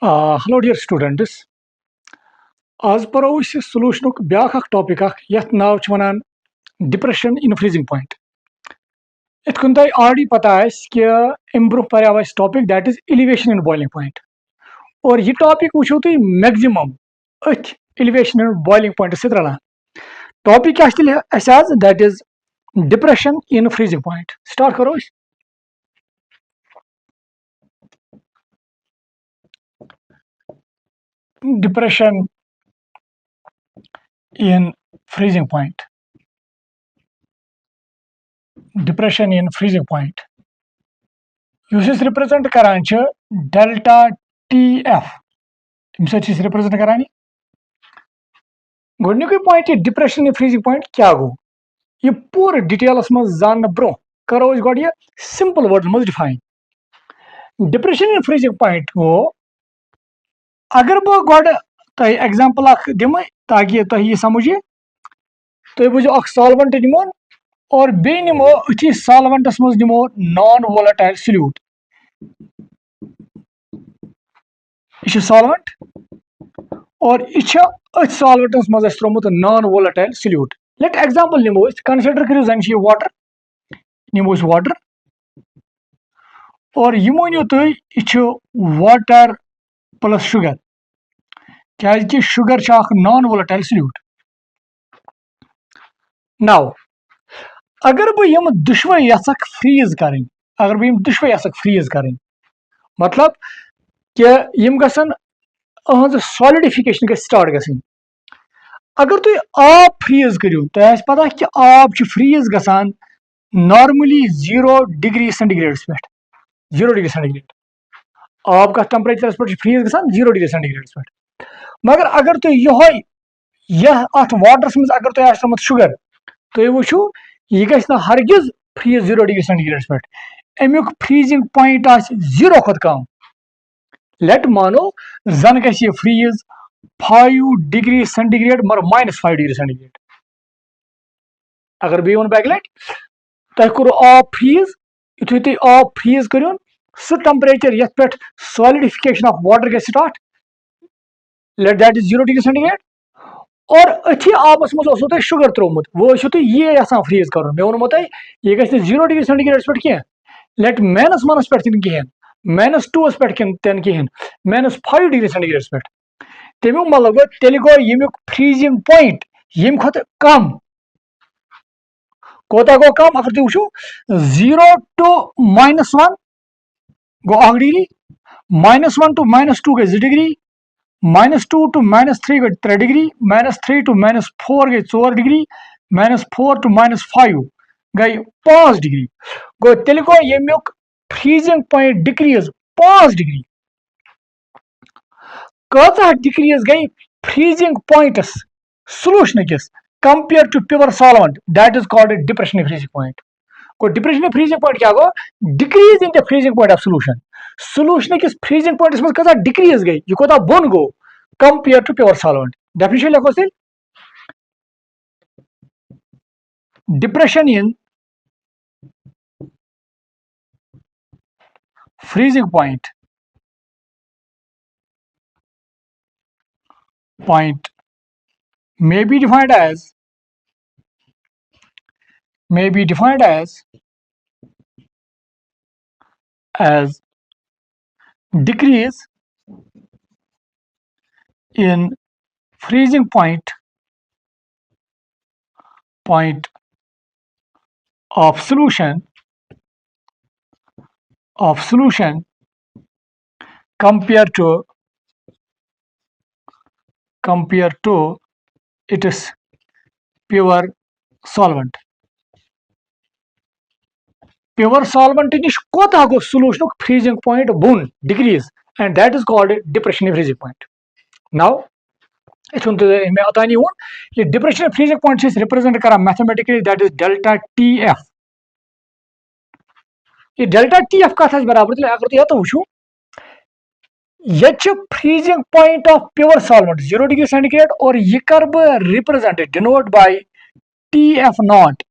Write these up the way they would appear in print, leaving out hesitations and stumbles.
Hello dear students. आज परो solution ब्याख टॉपिक यथ नाव वनान डिप्रेशन इन फ्रीजिंग पॉइंट। इत कुन तय ऑलरेडी पता है कि अम ब्रो पर topic that is elevation in boiling point और यह टॉपिक वो तुम मैक्सिमम अथ एलिवेशन इन बॉइलिंग पॉइंट सत रलान। टॉपिक क्या that is depression in freezing point. Start करो। Depression in freezing point. Depression in freezing point. Uses represent करान delta TF. इमसे represent करानी। गोडनिक पॉइंट ये डिप्रेशन इन फ्रीजिंग पॉइंट क्या गो ये पूरे डिटेल्स में जान ब्रो करो गोड ये सिंपल वर्ड में define. Depression in freezing point गो अगर बह गोड तय एग्जांपल दिम ताकि तुम यह समझिए तुम बुझो सॉल्वेंट निमो और बे निमो अथी सॉल्वेंटस मज निमो नॉन वोलेटाइल सॉल्यूट। यह सॉल्वेंट और यह अथ सॉल्वेंटस मज त्रोमुत non volatile solute. Let example निमो कंसीडर करो जन वाटर निमो वाटर और यह मानो तुम यह वाटर प्लस शुगर क्या sugar non volatile solute. Now अगर बह यम दुशवे यसक फ्रीज करें अगर बह दुशवे यसक फ्रीज करें मतलब कि यम गसन अहज सॉलिडिफिकेशन गई स्टार्ट गई। अगर तुम आब फ्रीज करो तुम पता कि आब फ्रीज गसान नॉर्मली 0 डिग्री सेंटीग्रेड्स पे 0 डिग्री सेंटीग्रेड आब का टेम्परेचर पे फ्रीज गसान 0 डिग्री सेंटीग्रेड्स पे। मगर अगर तुम यह अत वाटरस मज अगर तुम आमत शुगर तुम वो यह गि हरगिज फ्रीज 0 डिग्री सेंटीग्रेड्स पे अमुक फ्रीजिंग पॉइंट आ 0 खुद कम। लेट मानो जन गि फ्रीज 5 डिग्री सेंटीग्रेड मगर -5 डिग्री सेंटीग्रेड। अगर बे वन बैक लट तुम करो आब फ्रीज यु तुम आब फ्रीज करो सह टेम्परेचर ये पे सॉलिडिफिकेशन ऑफ वाटर गई start let that is 0 degree centigrade और अथी आबस मज शुगर त्रोमुत वो तुम ये यहां फ्रीज कर मे वो तुम यह गि 0 डिग्री सेंटीग्रेड पे कह लेट -1 पे कहें -2 पे कहें -5 डिग्री सेंटीग्रेड पे तमुक मतलब गो तेल गो यमुक फ्रीजिंग पॉइंट यम खुद कम कोता गो कम। अगर तुम वो 0 to -1 गो 1 डिग्री -1 to -2 गई 2 डिग्री -2 to -3 गई 3 डिग्री -3 to -4 गई 4 डिग्री -4 to -5 गई 5 डिग्री गो तेल गो यमुक फ्रीजिंग पॉइंट डिक्रीज 5 डिग्री कह डिक्रीज गई फ्रीजिंग पॉइंट्स सॉल्यूशन किस compare to pure solvent that is called depression in freezing point. को डिप्रेशन इन फ्रीजिंग पॉइंट क्या गो decrease in the freezing point of solution. Solution किस freezing point में कह decrease गई यह कोता बोन गो compare to pure solvent. Definition लिखो से depression in freezing point may be defined as decrease in freezing point of solution compared to its pure solvent। Pure solvent निश कोता गो सॉल्यूशन फ्रीजिंग पॉइंट बोन decrease and that is called depression in freezing point. Now मे अतानी वो ये depression in freezing point represent करा mathematically that is delta TF। ये डेल्टा TF कत बराबर अगर तुम तो वो ये freezing point of pure solvent 0 degree centigrade और यह कर बह represent denote by TF nought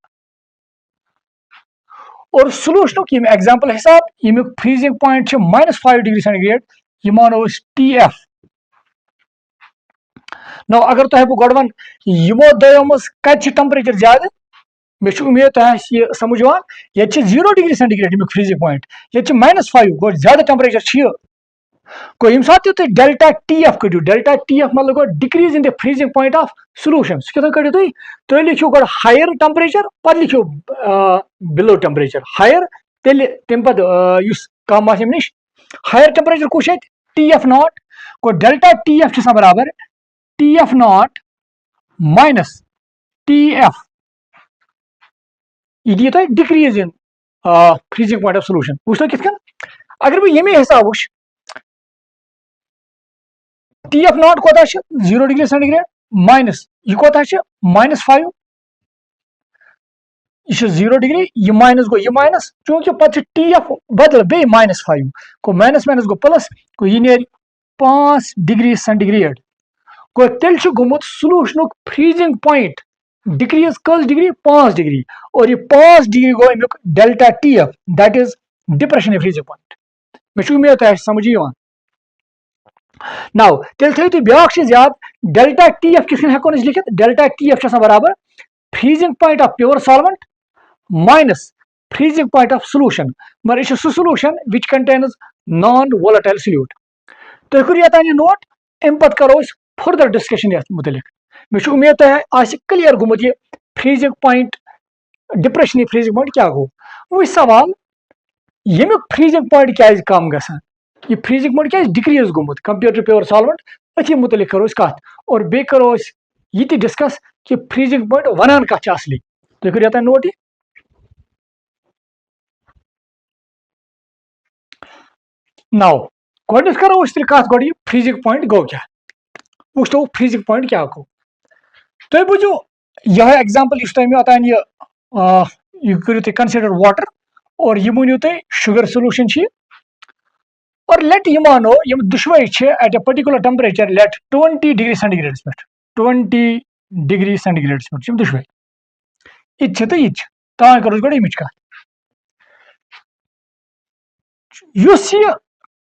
और सॉल्यूशन की एग्जांपल हिसाब यमुक फ्रीजिंग पॉइंट -5 डिग्री सेंटीग्रेड ये मानो TF। नो अगर तुह बह गोड़ वन यमो दो मज कत टेम्परेचर ज्यादा मे उम्मीद तुह यह समझ ये 0 डिग्री सेंटीग्रेड अमुक फ्रीजिंग पॉइंट ये -5 गो ज्यादा टेम्परेचर गो यम सात तुम डेल्टा TF कड़ो डेल्टा TF मतलब गो decrease in the freezing point of solution सह कत कड़ो तुम लिखो गो हायर टेम्परेचर पे लिखो बिलो टेम्परेचर हायर तेल तम पे कम आम नश हायर टेम्परेचर कुछ TF not go delta TF बराबर TF नॉट माइनस TF यह दी तुम decrease in freezing point of solution वो कित अगर बह यमे हिसाब वो TF नॉट कोता 0 डिग्री सेंटीग्रेड माइनस यह कोता -5 यह 0 डिग्री यह माइनस गो यह माइनस चूंकि पे TF बदल बे -5 गो माइनस माइनस गो प्लस गो यह नेर 5 डिग्री सेंटीग्रेड गो तेल गोमुत सॉल्यूशन फ्रीजिंग पॉइंट डिक्रीज कस डिग्री 5 डिग्री और यह 5 डिग्री गो अमुक delta TF that is depression freezing point मे उम्मीद तुम समझ नाउ तेल थो तुम ब्या चीज याद डेल्टा TF किस हेको लिखित डेल्टा TF बराबर freezing point of pure solvent minus freezing point of solution मगर यह सह solution which contains non volatile solute तुम करो ये नोट अम पे करो फर्दर डिस्कशन ये मुतलिक मे उम्मीद तुह क्लियर गोमुत यह freezing point depression freezing point क्या गो वो सवाल यमुक फ्रीजिंग पॉइंट क्या कम गसान यह फ्रीजिंग पॉइंट क्या डिक्रीज गोमुत कंपेयर टू प्योर सॉल्वेंट अथी मुतलिक करो कत और बे करो यह डिस्कस कि फ्रीजिंग पॉइंट वनान कत असली तुम करो ये नोट नाउ गोड करो कत गो फ्रीजिंग पॉइंट गो क्या वो फ्रीजिंग पॉइंट क्या गो तुम बुझो यह एग्जाम्पल तुम अतान यह करो तुम कंसिडर वाटर और यह वनो तुम शुगर सोल्यूशन और लेट यह मानो यम दुशवे at a particular temperature let 20 degree centigrade पे 20 डिग्री सेंटीग्रेड पे दुशवे ये तो ये तान करो गो अमिच कत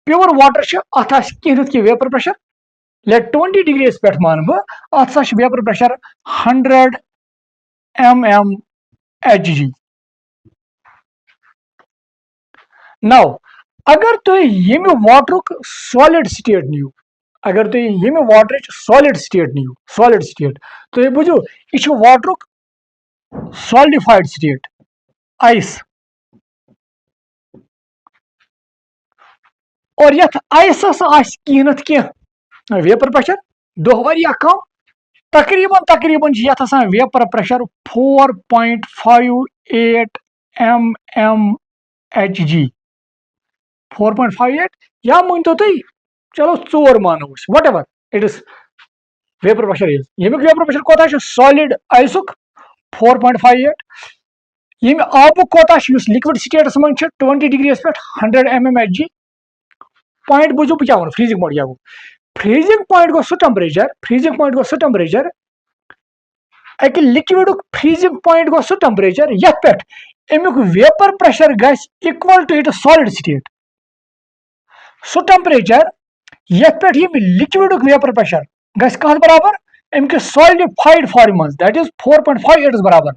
प्योर वाटर अत कह वेपर प्रेशर लेट 20 डिग्री पे मान बह अत वेपर प्रेशर 100 mmHg नौ अगर तुम यम वाटर सॉलिड स्टेट नीव अगर तुम यम वाटर सॉलिड स्टेट नीव सॉलिड स्टेट तुम बुझो यह वाटर सॉलिडिफाइड स्टेट आइस और ये आइसस कह नत कह वेपर प्रेशर दह कम तकरीबन तकरीबन वेपर प्रेशर 4.58 mmHg 4.58 या मान तो तुम चलो 4 मानो whatever it is vapour pressure is यमुक वेपर प्रेशर कोता सॉलिड आइसुक 4.58 यम आबुक कोता लिक्विड स्टेटस मन 20 डिग्री पे 100 mmHg पॉइंट बुझो क्या वो फ्रीजिंग पॉइंट क्या गो फ्रीजिंग पॉइंट गो टेम्परेचर फ्रीजिंग पॉइंट गो टेम्परेचर अक लिक्विड फ्रीजिंग पॉइंट गो टेम्परेचर ये पे अमुक वेपर प्रेशर गस equal to it solid state so temperature ये पे लिक्विड वेपर प्रेशर गस कत बराबर अमुक सॉलिडिफाइड फॉर्म मज दैट इज 4.58 बराबर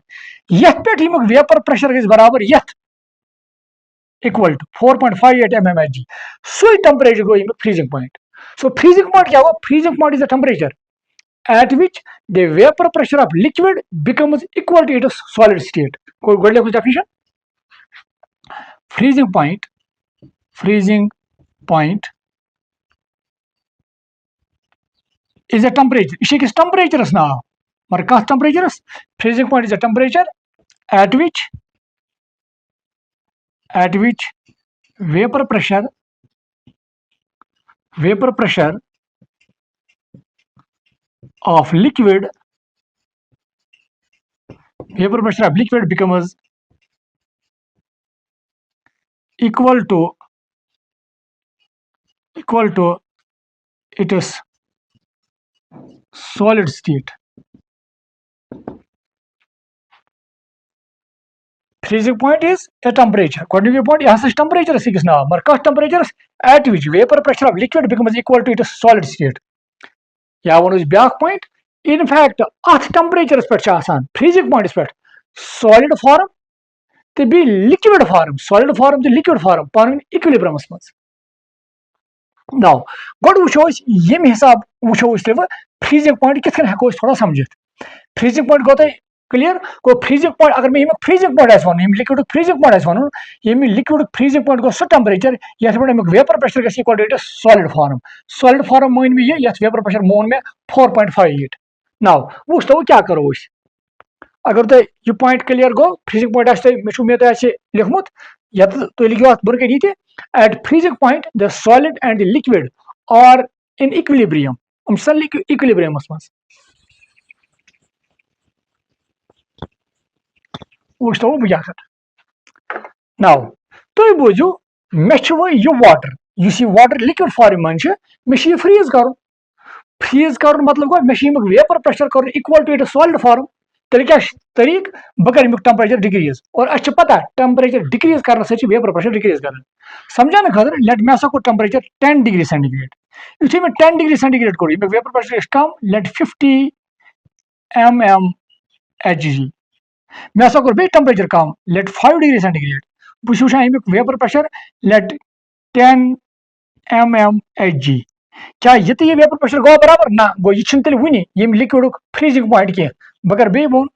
ये पे वेपर प्रेशर गस बराबर ये equal to 4.58 mmHg so temperature गो freezing point so freezing point क्या हो freezing point is the temperature at which the vapor pressure of liquid becomes equal to its solid state. Go definition. Freezing point is a temperature. Is temperature now. But what temperature? Freezing point is a temperature at which vapor pressure of liquid becomes equal to its solid state. freezing point is a temperature. Coordinate point is temperature is now. But temperature at which vapor pressure of liquid becomes equal to its solid state. Yeah, one is back point. In fact, at temperature freezing point is solid form to be liquid form. Solid form to liquid form. Form equilibrium. Now, what we show is yem hisab we show is freezing point kitchen hako thoda samjhit. Freezing point go clear को freezing point अगर मैं ये freezing point ऐसा वानु ये liquid freezing point ऐसा वानु ये मैं liquid freezing point को सो temperature या फिर मैं vapor pressure का equal to solid form Moin में ये या vapor pressure मोन में 4.58 now वो तो क्या करो उस अगर तो ये point clear go freezing point ऐसे मैं शुरू में तो ऐसे लिखमुत या तो लिखियो आप बुर के नीचे at freezing point the solid and the liquid are in equilibrium सल equilibrium मस Now, तो बोझो मे ये वाटर इस वाटर लिक्विड फॉर्म मन मे फ्रीज कर मतलब गो मे वेपर प्रेशर कर equal to it solid form तेल क्या तरीक बह कर टेम्परेचर डिक्रीज और अच्छे पता टेम्परेचर डिक्रीज कर वेपर प्रेशर डिक्रीज कर समझाने खतर लेट मे को टेम्परेचर 10 डिग्री सेंटीग्रेड युथे मे 10 डिग्री सेंटीग्रेड कोर वेपर प्रेशर कम लेट 50 mmHg मे कोर बे टेम्परेचर कम लेट 5 डिग्री सेंटीग्रेड बस वुचान अमुक वेपर प्रेशर लेट 10 mmHg क्या ये वेपर प्रेशर गो बराबर ना गो ये तेल वुनि यम लिक्विड फ्रीजिंग पॉइंट कह बह कर बे बोन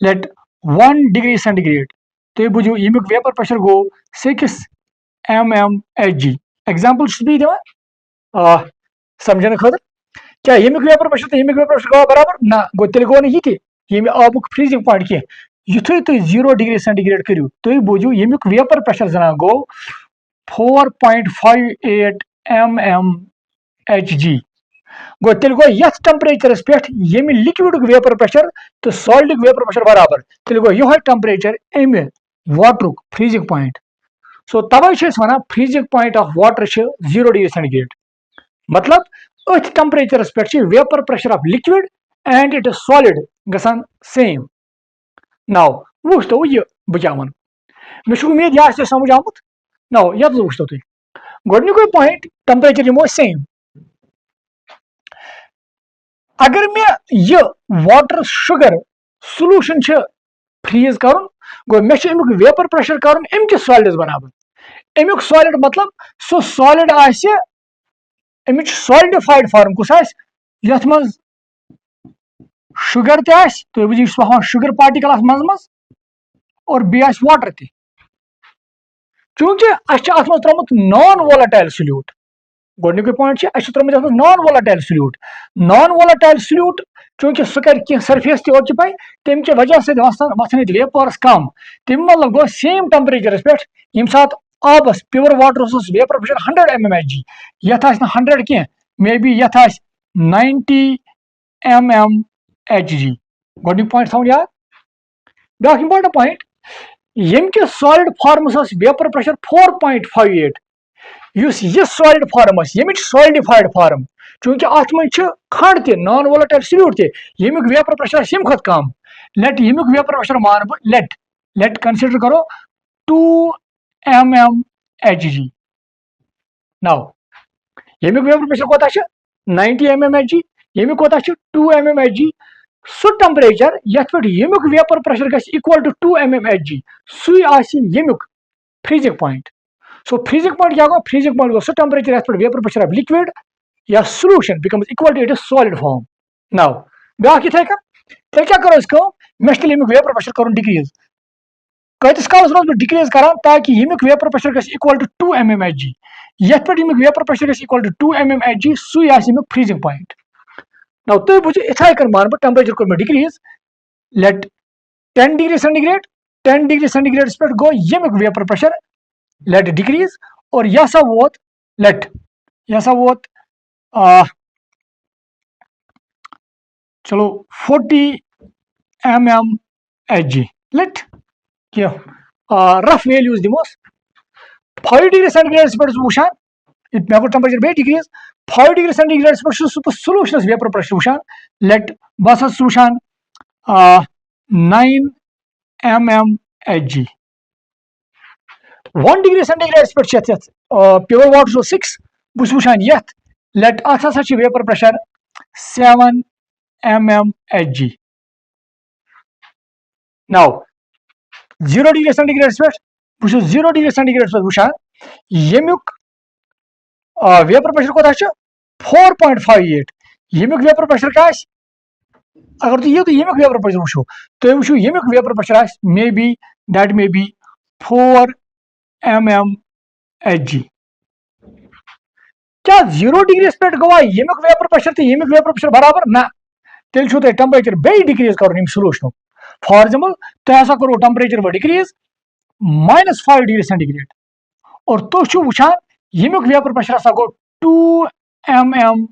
लेट 1 डिग्री सेंटीग्रेड तो बुझो यमुक वेपर प्रेशर गो 6 mmHg एग्जाम्पल बी दिवान समझने खतर क्या यमुक वेपर प्रेशर गो बराबर ना गो तेल गो ये ये आबुक फ्रीजिंग पॉइंट कह युथे तुम 0 डिग्री सेंटीग्रेड करू तुम बोझो यमुक वेपर प्रेशर जना गो 4.58 mmHg गो तेल गो ये टेम्परेचरस पे यम लिक्विड वेपर प्रेशर तो सॉलिड वेपर प्रेशर बराबर तेल गो ये टेम्परेचर अमे वाटर फ्रीजिंग पॉइंट सो तवे वन freezing point of water 0 degree centigrade मतलब अथ टेम्परेचरस पे vapour pressure of liquid and it is solid गसान सेम नाउ वो तो ये बह क्या वन मे उम्मीद यह समझ आमुत नाउ ये वो तुम गोडनिक पॉइंट टेम्परेचर यमो सेम अगर मे ये वाटर शुगर सोल्यूशन फ्रीज कर गो मे अमुक वेपर प्रेशर कर अमकिस सॉलिडस बराबर अमुक सॉलिड मतलब सो सॉलिड अमिच सॉलिडिफाइड फॉर्म कुछ यथ मज शुगर तो बुझ शुगर पार्टिकल मज और बे वाटर त चूंकि अत मज त्रोमुत नॉन वोलेटाइल सोल्यूट गोडनिक पॉइंट त्रोमुत नॉन वोलेटाइल सोल्यूट चूंकि सह कर सरफेस त ऑक्यूपाई तम के वजह से वसन वेपर्स कम तम मतलब गो सेम टेम्परेचरस पे यम सात आबस pure water vapour pressure 100 mmHg यथ 100 कह मे बी यथ 90 mmHg गोडनिक पॉइंट थवन याद ब्या इंपॉर्टेंट पॉइंट यम के solid forms vapour pressure 4.58 use ये सॉलिड फॉर्म यमिच सॉलिडिफाइड फॉर्म चूंकि अत मज खंड त नॉन वोलेटाइल सोल्यूट त यमुक वेपर प्रेशर यम खुद कम लेट यमुक वेपर प्रेशर मान बह लेट कंसिडर करो 2 mmHg नाउ यमुक वेपर प्रेशर कोता 90 mmHg यमुक कोता 2 mmHg सो टेम्परेचर यथ पे यमुक वेपर प्रेशर गस इक्वल टू 2 mmHg सुई आसी यमुक freezing point so freezing point क्या गो फ्रीजिंग पॉइंट गो सो टेम्परेचर यथ पे वेपर प्रेशर ऑफ लिक्विड या solution becomes equal to it is solid form now ब्या इथे तेल क्या करो मे यमुक वेपर प्रेशर कर डिक्रीज कतिस कालस रोज डिक्रीज कर ताकि यमुक वेपर प्रेशर गस इक्वल टू 2 mmHg यथ पे यमुक वेपर प्रेशर गस इक्वल टू 2 mmHg सुई आसी यमुक फ्रीजिंग पॉइंट नाउ तुम बुझो इथे कर मान बह टेम्परेचर कर डिक्रीज लेट 10 डिग्री सेंटीग्रेड पे गो यमुक वेपर प्रेशर लेट डिक्रीज और यह वोत लेट यह वोत चलो 40 mmHg लेट रफ वैल्यूज दिमोस 5 डिग्री सेंटीग्रेड पे वुचान मे गो टेम्परेचर बे डिक्रीज 5 डिग्री सेंटीग्रेड पे सोल्यूशन वेपर प्रेशर वुचान लेट बस वुचान 9 Hg. 1 degree centigrade पे प्योर वाटर 6 बस वुचान यथ लेट अथ हसा vapour pressure 7 mm Hg. Now 0 degree centigrade पे बस 0 degree centigrade पे वुचान यमुक वेपर प्रेशर कोता 4.58 यमुक वेपर प्रेशर क्या अगर तो यमुक वेपर प्रेशर वुचो तो वुचो यमुक वेपर प्रेशर मे बी 4 mm Hg. क्या 0 डिग्री पे गवा यमुक वेपर प्रेशर तो यमुक वेपर प्रेशर बराबर ना तेल छो टेम्परेचर बे डिक्रीज कर सोलूशन. फॉर एग्जाम्पल तुम हसा करो टेम्परेचर वो डिक्रीज -5 डिग्री सेंटीग्रेड और तुम वुचान यमुक वेपर प्रेशर हसा गो 2 mm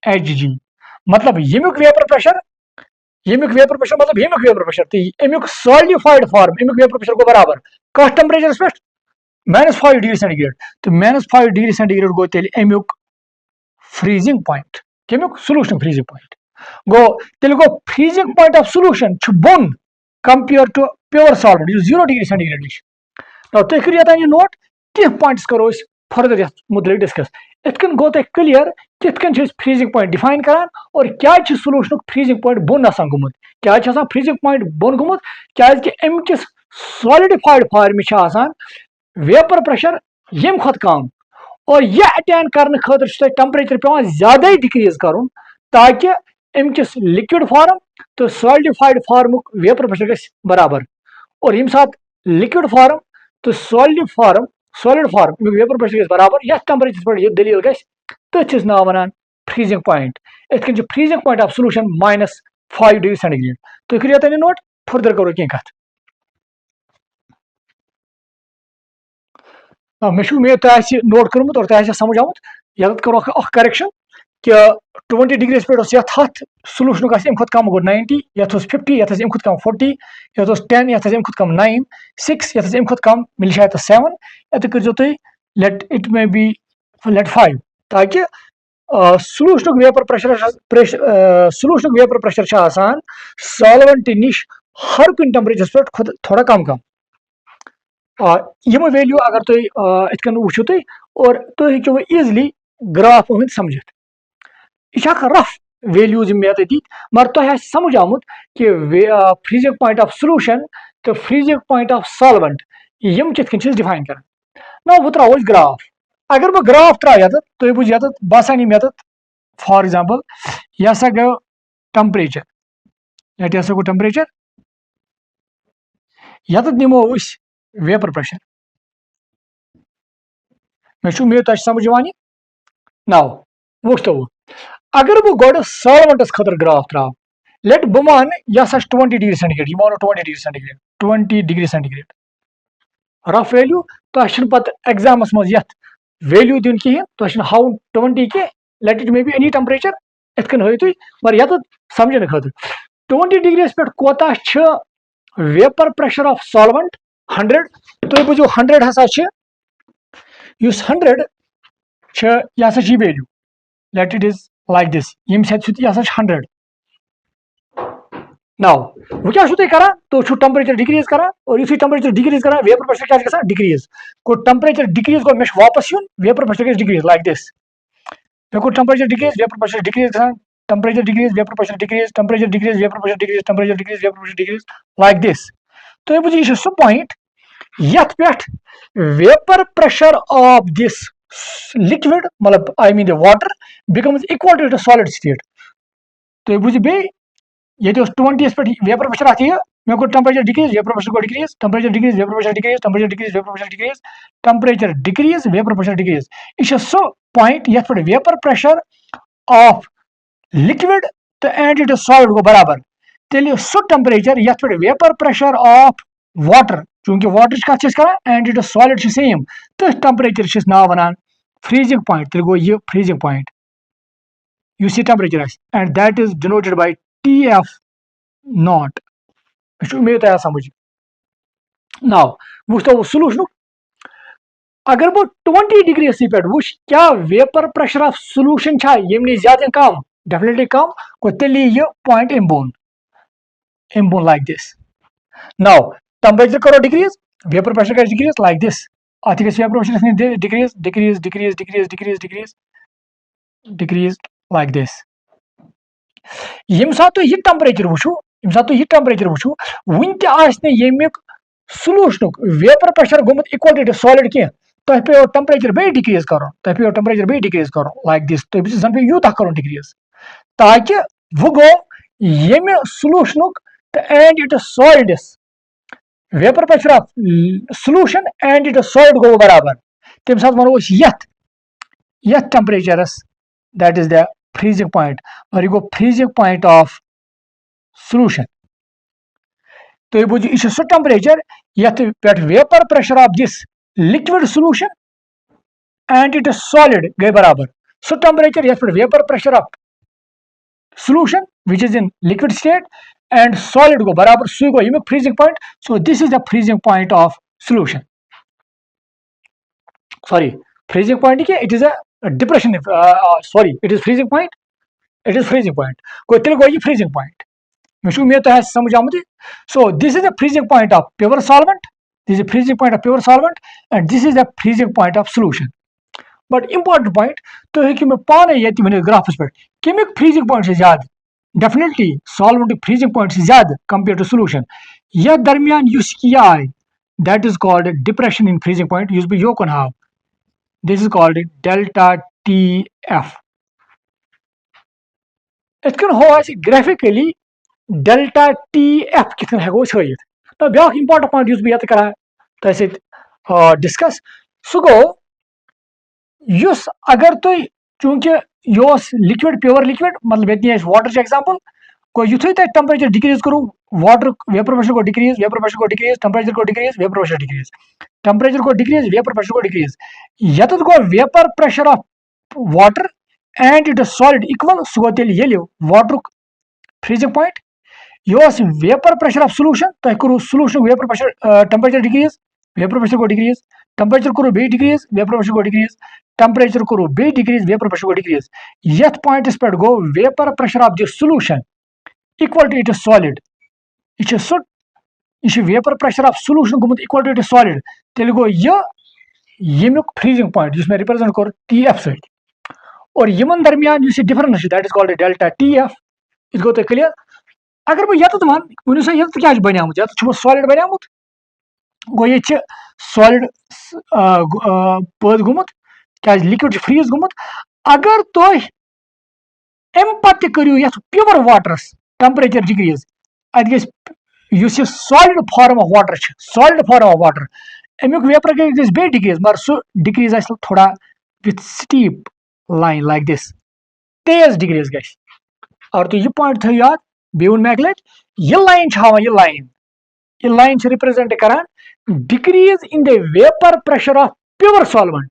Hg. मतलब यमुक वेपर प्रेशर मतलब यमुक वेपर प्रेशर तो यमुक सॉलिडिफाइड फॉर्म यमुक वेपर प्रेशर को बराबर कस टेम्परेचर पे -5 डिग्री सेंटीग्रेड तो -5 डिग्री सेंटीग्रेड गो तेल अमुक फ्रीजिंग पॉइंट कमुक सोलूशन फ्रीजिंग पॉइंट गो तेल गो फ्रीजिंग पॉइंट ऑफ सोलूशन बोन compare to pure solvent 0 degree centigrade निश. तुम करो ये नोट कह पॉइंट्स करो फर्दर मुतलिक डिस्कस इतकन गो तुम क्लियर कितकन फ्रीजिंग पॉइंट डिफाइन करान और क्या सोलूशन फ्रीजिंग पॉइंट बोन आसान गोमुत क्या फ्रीजिंग पॉइंट बोन गोमुत क्या अमिस सॉलिडिफाइड फॉर्म आसान वेपर प्रेशर यम खत कम और यह अटेन करने खतर टेम्परेचर पे ज्यादा डिक्रीज कर ताकि अमिस लिक्विड फॉर्म तो सॉलिडिफाइड फॉर्म वेपर प्रेशर गस बराबर और यम साथ लिक्विड फॉर्म तो सॉलिड फॉर्म वेपर प्रेशर गस बराबर यह टेम्परेचर पे यह दलील गस तथ नाव वन फ्रीजिंग पॉइंट इतकन freezing point of solution -5 degree centigrade. तुम करो ये नोट फर्दर करो कह कत मे उम्मीद तुम नोट कर्मुत और तुम समझ आमुत ये करो करेक्शन कि 20 डिग्री पे हथ सोलूशन अम खुद कम गो 90 ये 50 ये अम खुद कम 40 ये 10 ये अम खुद कम 9 6 ये अम खुद कम मिल शायद 7 ये करो तुम let it may be let 5 ताकि सोलूशन वेपर प्रेशर सॉल्वेंट निश हर कुन टेम्परेचर पे थोड़ा कम यम वैल्यू अगर तुम इतकन वुचो तुम और तुम हेको ईजिली ग्राफ समझित यह रफ वैल्यूज मे दी मगर तुम समझ आमुत कि फ्रीजिंग पॉइंट ऑफ सोलूशन तो फ्रीजिंग पॉइंट ऑफ सॉल्वेंट यम कितकन डिफाइन कर ना वो त्रो ग्राफ अगर बह ग्राफ त्रा ये तुम बुझ ये बसान मे फॉर एग्जाम्पल यह हसा गो टेम्परेचर ये हसा गो टेम्परेचर ये निमो वेपर प्रेशर मे उम्मीद तुम समझ नाउ वो अगर बह गो सॉल्वेंटस खतर ग्राफ त्राव लेट बह मान यह 20 डिग्री सेंटीग्रेड मानो 20 डिग्री सेंटीग्रेड रफ वैल्यू तुम पे एग्जामस मज वैल्यू दिन कहें तुम हाउन 20 के let it may be any temperature इतकन हई तुम मगर ये समझने खतर 20 डिग्री पे कोता वेपर प्रेशर ऑफ सॉल्वेंट 100 तुम बुझो 100 हसा 100 यह value let it is like this यम 100 नाउ वो क्या तुम करान तो टेम्परेचर डिक्रीज करान और यु टेम्परेचर डिक्रीज करान वेपर प्रेशर क्या गया डिक्रीज को टेम्परेचर डिक्रीज गो मे वापस यून वेपर प्रेशर गया डिक्रीज लाइक दिस मे को temperature decrease vapour pressure decrease temperature decrease vapour pressure decrease temperature decrease vapour pressure decrease temperature decrease vapour pressure decrease like this तो बुझ यह सह पॉइंट यथ पे vapour pressure of this liquid मतलब I mean the water becomes equal to solid state तो बुझ बे ये 20 पे वेपर प्रेशर आती है मे को टेम्परेचर डिक्रीज वेपर प्रेशर को decrease temperature decrease vapour pressure decrease temperature decrease vapour pressure decrease temperature decrease vapour pressure decrease यह so point ये पे वेपर प्रेशर ऑफ लिक्विड तो एंड इट सॉलिड को बराबर तेल सो टेम्परेचर ये पे वेपर प्रेशर ऑफ वाटर चूंकि वाटर कत कर एंड इट सॉलिड सेम तो टेम्परेचर ना वन फ्रीजिंग पॉइंट तेल गो यह freezing point you C temperature and that is denoted by TF not उम्मीद आया समझ नाउ वो सोलूशन अगर बह 20 डिग्री सी पे वो क्या वेपर प्रेशर ऑफ सोलूशन यमन ज्यादा कम डेफिनेटली कम को तेल यह पॉइंट इम बोन लाइक दिस नाउ टेम्परेचर करो डिक्रीज, वेपर प्रेशर गैस डिक्रीज लाइक दिस, अत गैस vapour pressure decrease decrease decrease decrease decrease decrease decrease like this. यम सात तो यह टेम्परेचर वुचो, यम सात तो यह टेम्परेचर वुचो वन ते यमिक सॉल्यूशन वेपर प्रेशर गोमुत इक्वल टू सॉलिड कह तह पे टेम्परेचर बे डिक्रीज कर, तह पे टेम्परेचर बे डिक्रीज कर लाइक दिस, तह जन पे यूत कर डिक्रीज ताकि वो गो यम solution and it solids vapour pressure of solution and it solid गो बराबर, तम सात वनो यथ टेम्परेचरस that is the freezing point और ये गो freezing point of solution। तो ये बुझ सह टेम्परेचर यथ पे vapour pressure of this liquid solution and it solid गए बराबर, सह टेम्परेचर यथ पे vapour pressure of solution which is in liquid state and solid go बराबर सु गो यमिक freezing point। so this is the freezing point of solution, sorry freezing point के it is a depression sorry it is freezing point, it is freezing point को तेरे को ये freezing point मुझे उम्मीद है समझ आमुत। so this is the freezing point of pure solvent, this is the freezing point of pure solvent and this is the freezing point of solution। but important point तो है कि मैं पाने ये मैंने ग्राफस पे केमिक freezing point से ज्यादा definitely solvent freezing point से ज्यादा compared to solution, यह दरमियान यूज किया है that is called depression in freezing point use भी यो कौन हाव, this is called delta TF। इतकन हो ऐसे graphically delta TF कितन है वो चाहिए तो ब्याक important point यूज भी याद करा तो ऐसे डिस्कस सो गो युस अगर तो चूंकि योस लिक्विड प्योर लिक्विड मतलब ये वाटर एग्जांपल को युथे तक टेम्परेचर डिक्रीज करूँ वाटर वेपर प्रेशर को डिक्रीज, वेपर प्रेशर को डिक्रीज, टेम्परेचर को decrease, vapour pressure decrease, temperature को डिक्रीज, वेपर प्रेशर को डिक्रीज, यत गो vapour pressure of water and it solid equal so गो तेल ये वाटर फ्रीजिंग पॉइंट योस वेपर प्रेशर ऑफ सॉल्यूशन तह करू solution vapour pressure temperature decrease, vapour pressure को डिक्रीज, टेम्परेचर करू बे डिक्रीज, वेपर प्रेशर को डिक्रीज, टेम्परेचर करू बे डिक्रीज, वेपर प्रेशर को डिक्रीज, यथ पॉइंटस पे गो vapour pressure of the solution equal to it solid, यह वेपर प्रेशर ऑफ सॉल्यूशन गोमुत इक्वल टू इट सॉलिड तेल गो यमिक फ्रीजिंग पॉइंट जिस में रिप्रेजेंट कर TF से और यमन दरमियान यह difference that is called delta TF। इस गो तो क्लियर अगर बह यत वन वन सा यत क्या बनियामुत यत सॉलिड बनियामुत गो ये सॉलिड पद गोमुत क्या लिक्विड फ्रीज गोमुत अगर तुम अम पत करू ये प्योर वाटरस टेम्परेचर डिक्रीज अत गई solid form of water solid form of water अमुक वेपर गई बे डिक्रीज मगर सह डिक्रीज आ थोड़ा with steep line like this Tej decrease गई और तो यह पॉइंट थो याद बे वो मे लट यह लाइन हावान यह लाइन रिप्रेजेंट करान decrease in the vapour pressure of pure solvent,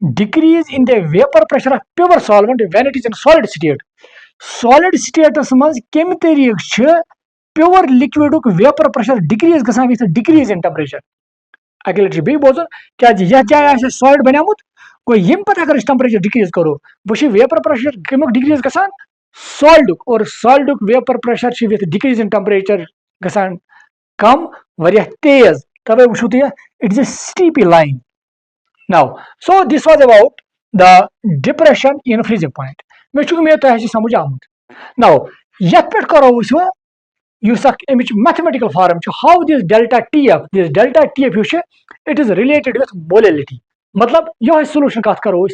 decrease in the vapour pressure of pure solvent when it is in solid state, solid स्टेटस मज कम तरीक pure liquid vapour pressure decrease गसान with decrease in temperature अगे लट बे बोजन क्या यह जाए सॉलिड बनियामुत गो यम पे अगर टेम्परेचर डिक्रीज करो वह वेपर प्रेशर कमुक डिक्रीज गसान सॉलिड और solid vapour pressure with decrease in temperature गसान कम वारिया तेज तबे वुचु तुम it is a steepy line. Now so this was about the depression in freezing point मे उम्मीद तुम समझ आमुत। नाउ यथ पे करो वो अमिच mathematical form how this delta TF it is related with molality मतलब यह सॉल्यूशन कत करो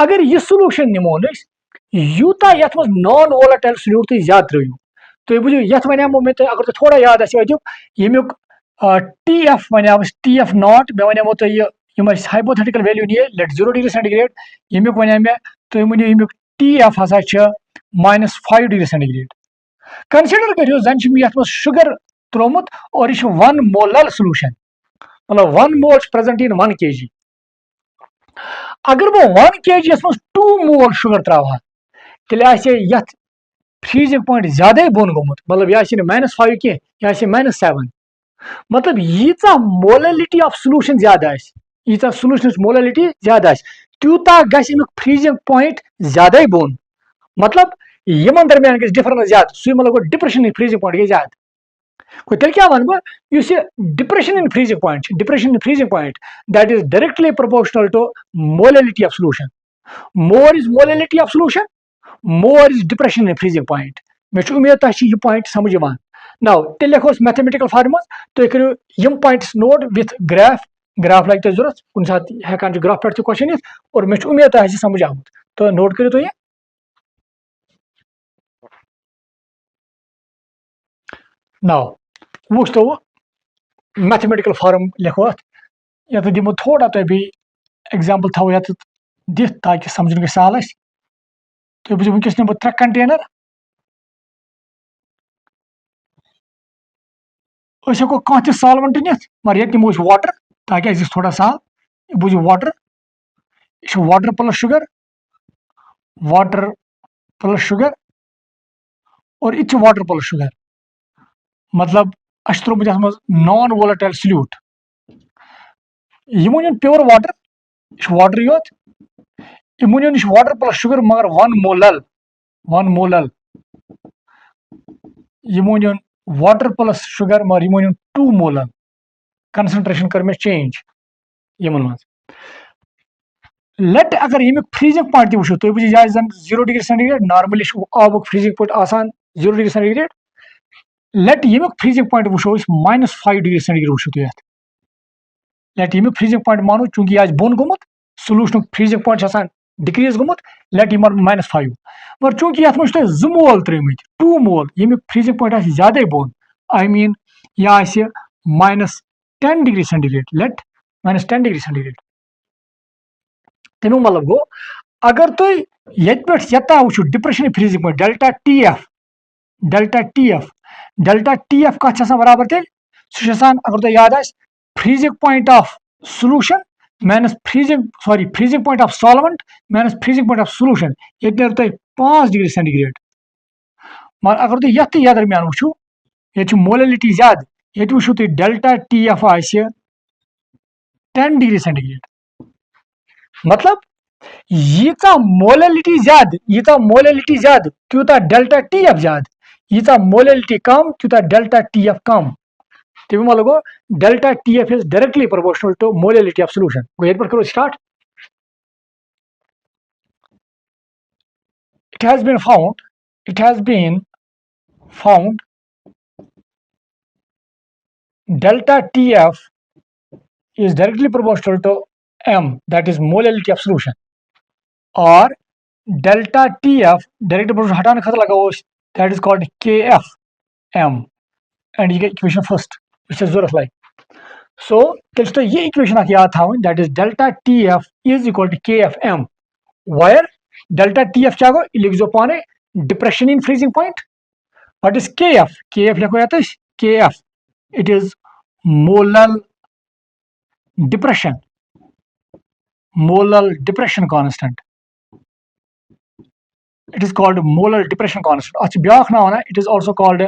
अगर यह सॉल्यूशन निमो यूता यथ मज नॉन वोलेटाइल सॉल्यूट तुम ज्यादा त्रो तो बुझो यथ वनो मे अगर तुम थोड़ा याद यमुक TF वनो TF नॉट मे वनो तुम हाइपोथेटिकल वैल्यू निये लेट 0 डिग्री सेंटीग्रेड यमुक वन मे तुम वो यमुक TF हसा -5 डिग्री सेंटीग्रेड कंसिडर करो जन ये शुगर त्रोमुत और यह 1 मोलर सॉल्यूशन मतलब 1 मोल प्रेजेंट इन 1 kg अगर वो 1 kg मज 2 मोल शुगर त्रवा तेल यथ फ्रीजिंग पॉइंट ज्यादा बोन गोमुत मतलब यह -5 कह यह -7 मतलब यीचा मोललिटी ऑफ सॉल्यूशन ज्यादा यीचा सॉल्यूशन मोललिटी ज्यादा तूता गमिक फ्रीजिंग पॉइंट ज्यादा बोन मतलब यमन दरमियान डिफरेंस ज्यादा सु मतलब डिप्रेशन इन फ्रीजिंग पॉइंट गई ज्यादा तेल क्या वन बह depression in freezing point that is directly proportional to molality of solution more is molality of solution more is depression in freezing point मे उम्मीद तुम यह पॉइंट समझ नाउ तेल लिखो मैथमेटिकल फॉर्म तुम करो यम पॉइंट्स नोट विथ ग्राफ लगे जरूरत कुछ सात हेकान ग्राफ पे क्वेश्चन और मे उम्मीद तुम समझ आमुत तो नोट करो तुम नाउ वुच तो मैथमेटिकल फॉर्म लिखो ये दिमो थोड़ा तुम भी एग्जाम्पल थो ये दिख ताकि समझन गई सहल तुम बुझो वनकस निम 3 कंटेनर हेको कह सॉल्वेंट नित मगर ये निमो वाटर ताकि अस थोड़ा सहल बुझो वाटर वाटर प्लस शुगर और यह वाटर प्लस शुगर मतलब अस त्रोमुत यथ नॉन वोलेटाइल सल्यूट यह प्योर वाटर वाटर योत यह वाटर प्लस शुगर मगर वन मोलल यह वाटर प्लस शुगर मगर यह 2 मोलल कंसंट्रेशन कर मे चेंज यमन मज लेट अगर यमिक फ्रीजिंग पॉइंट वो तुम वो यह 0 डिग्री सेंटीग्रेड नॉर्मली आबुक फ्रीजिंग पॉइंट आसान 0 डिग्री सेंटीग्रेड लेट यमिक फ्रीजिंग पॉइंट वो -5 डिग्री सेंटीग्रेड वो तुम लेट यमिक फ्रीजिंग पॉइंट मानो चूंकि यह बोन गोमुत सोल्यूशन फ्रीजिंग पॉइंट आसान डिक्रीज गोमुत लेट यह -5 मगर चूंकि ये तुम 2 मोल त्रिमित 2 मोल यमिक फ्रीजिंग पॉइंट ज्यादा बोन आई मीन यह -10 degree centigrade let -10 degree centigrade तमिक मतलब गो अगर तुम ये यता वो depression freezing point delta T F कत बराबर तेल सह अगर तुम याद freezing point of solution minus freezing point of solvent minus freezing point of solution ये नेर तुम 5 डिग्री सेंटीग्रेड मगर अगर तुम ये दरमियान वो ये मोलैलिटी ज्यादा ये वो तुम delta T F 10 degree centigrade मतलब यीता मोलैलिटी ज्यादा त्यूता डेल्टा टी एफ ज्यादा यीता मोलैलिटी कम त्यूता डेल्टा टी एफ कम तमें मतलब गो delta T F is directly proportional to molality of solution गो ये करो start it has been found delta tf is directly proportional to m that is molality of solution or delta tf directly proportional हटाने खतर लगाओ that is called kf m and you get equation first which is जरूरत like so तो ये equation आप याद था that is delta tf is equal to kf m where delta tf क्या गो लिख जो पाने depression in freezing point what is kf लिखो याद है kf it is molar depression constant it is called molar depression constant अच्छा ब्याख ना होना it is also called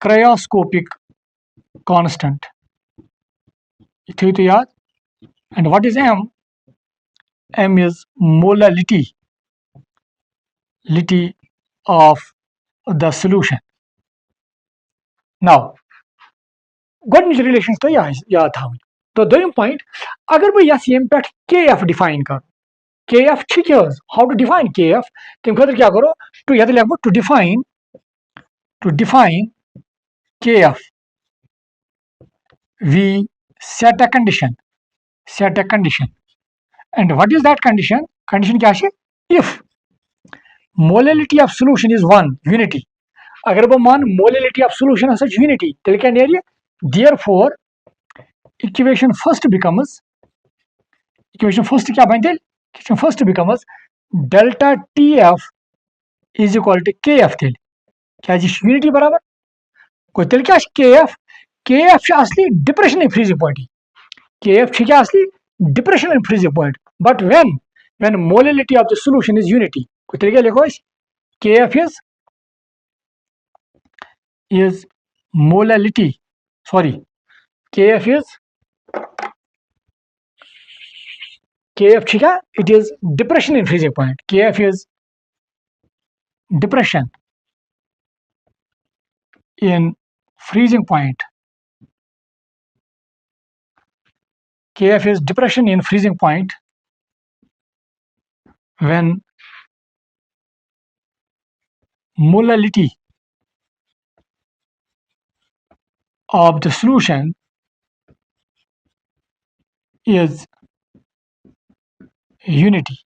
cryoscopic constant थी तो याद and what is m is molality of the solution now गोडनिच रिलेशन तो याद था तो दोम पॉइंट अगर बह यम पे kf डिफाइन कर kf how to define kf तम खतर क्या करो टू ये लिखो to define kf we set a condition and what is that condition क्या है if molality of solution is 1 unity अगर बह मान molality of solution हसा unity तेल क्या नेर therefore equation first क्या बन तेल equation first becomes delta tf is equal to kf तेल क्या unity बराबर को तेल क्या kf असली depression in freezing point kf क्या असली depression in freezing point but when molality of the solution is unity को तेल क्या लिखो kf is molality kf it is depression in freezing point kf is depression in freezing point. Kf is depression in freezing point when molality of the solution is unity.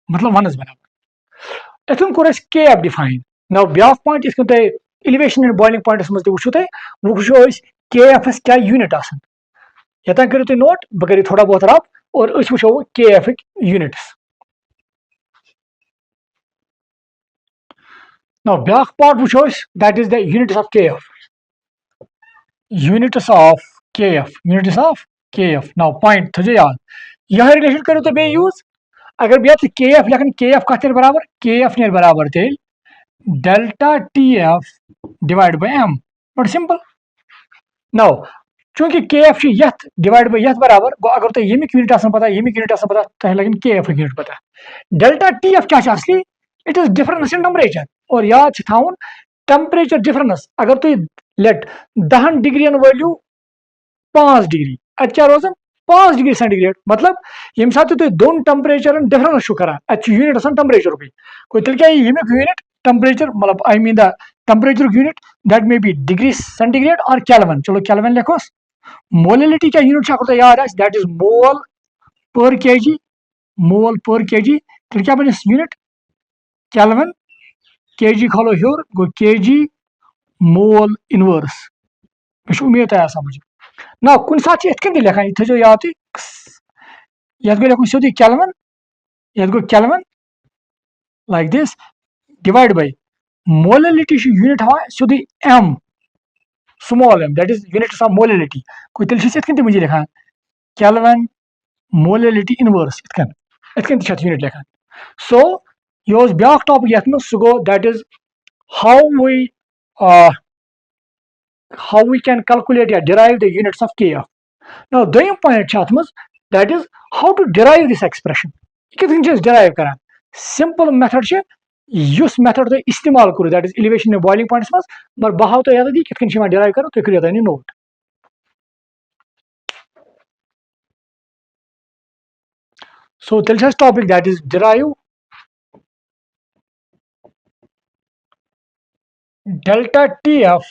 मतलब 1 is बराबर Ethan core Kf define. Now back point इस कुते elevation and boiling point समझ ते वुचो ते वुचो इस Kf इस क्या unit आसन यता करो ते नोट बकरी थोड़ा बहुत रब और इस वुचो Kf units. Now back part वुचो इस that is the units of Kf. Units of Kf. Units of Kf. Now point थजे याद यह रिलेशन करो तो बे यूज अगर बे Kf लेकिन Kf का बराबर Kf ने बराबर थे delta Tf divided by m. But simple. Now चूंकि Kf यथ divided by यथ बराबर अगर तो ये यूनिट आसन पता ये यूनिट आसन पता तो लेकिन Kf यूनिट पता delta Tf क्या असली it is difference in temperature और याद थाउन टेम्परेचर डिफरेंस अगर तो लेट 10 डिग्री वैल्यू 5 डिग्री अच्छा रोजन 5 डिग्री सेंटीग्रेड मतलब ये साथ तो दोन टेम्परेचर डिफरेंस करा अच्छी यूनिट आसान टेम्परेचर पे कोई तेल क्या यमिक यूनिट टेम्परेचर मतलब I mean the temperature unit that may be degree centigrade और केल्विन चलो केल्विन लिखोस मोलिलिटी क्या यूनिट करता याद है दैट इज मोल पर केजी तेल क्या बन यूनिट केल्विन केजी खोलो हूर गो केजी मोल इनवर्स मुझे उम्मीद है समझ ना कुन साथ इत कन लेखान थो याद यथ गो लेखन सोदी केल्विन यथ गो Kelvin like this divide by molality unit हवा सोदी m small m that is unit of molality कोई तेल इत कन मुझे लेखान केल्विन मोलिलिटी इनवर्स इत कन यूनिट लेखान सो ये ब्याक टॉपिक यथ में सह go that is how we can calculate or derive the units of Kf. Now, Doyam point अथ मज that is how to derive this expression. कितन derive करान simple method युस method तो इस्तेमाल करो that is elevation and boiling points मज मगर बहाव तो याद दी कितन derive करो तो करियो तनी note. So tell us topic that is derive delta Tf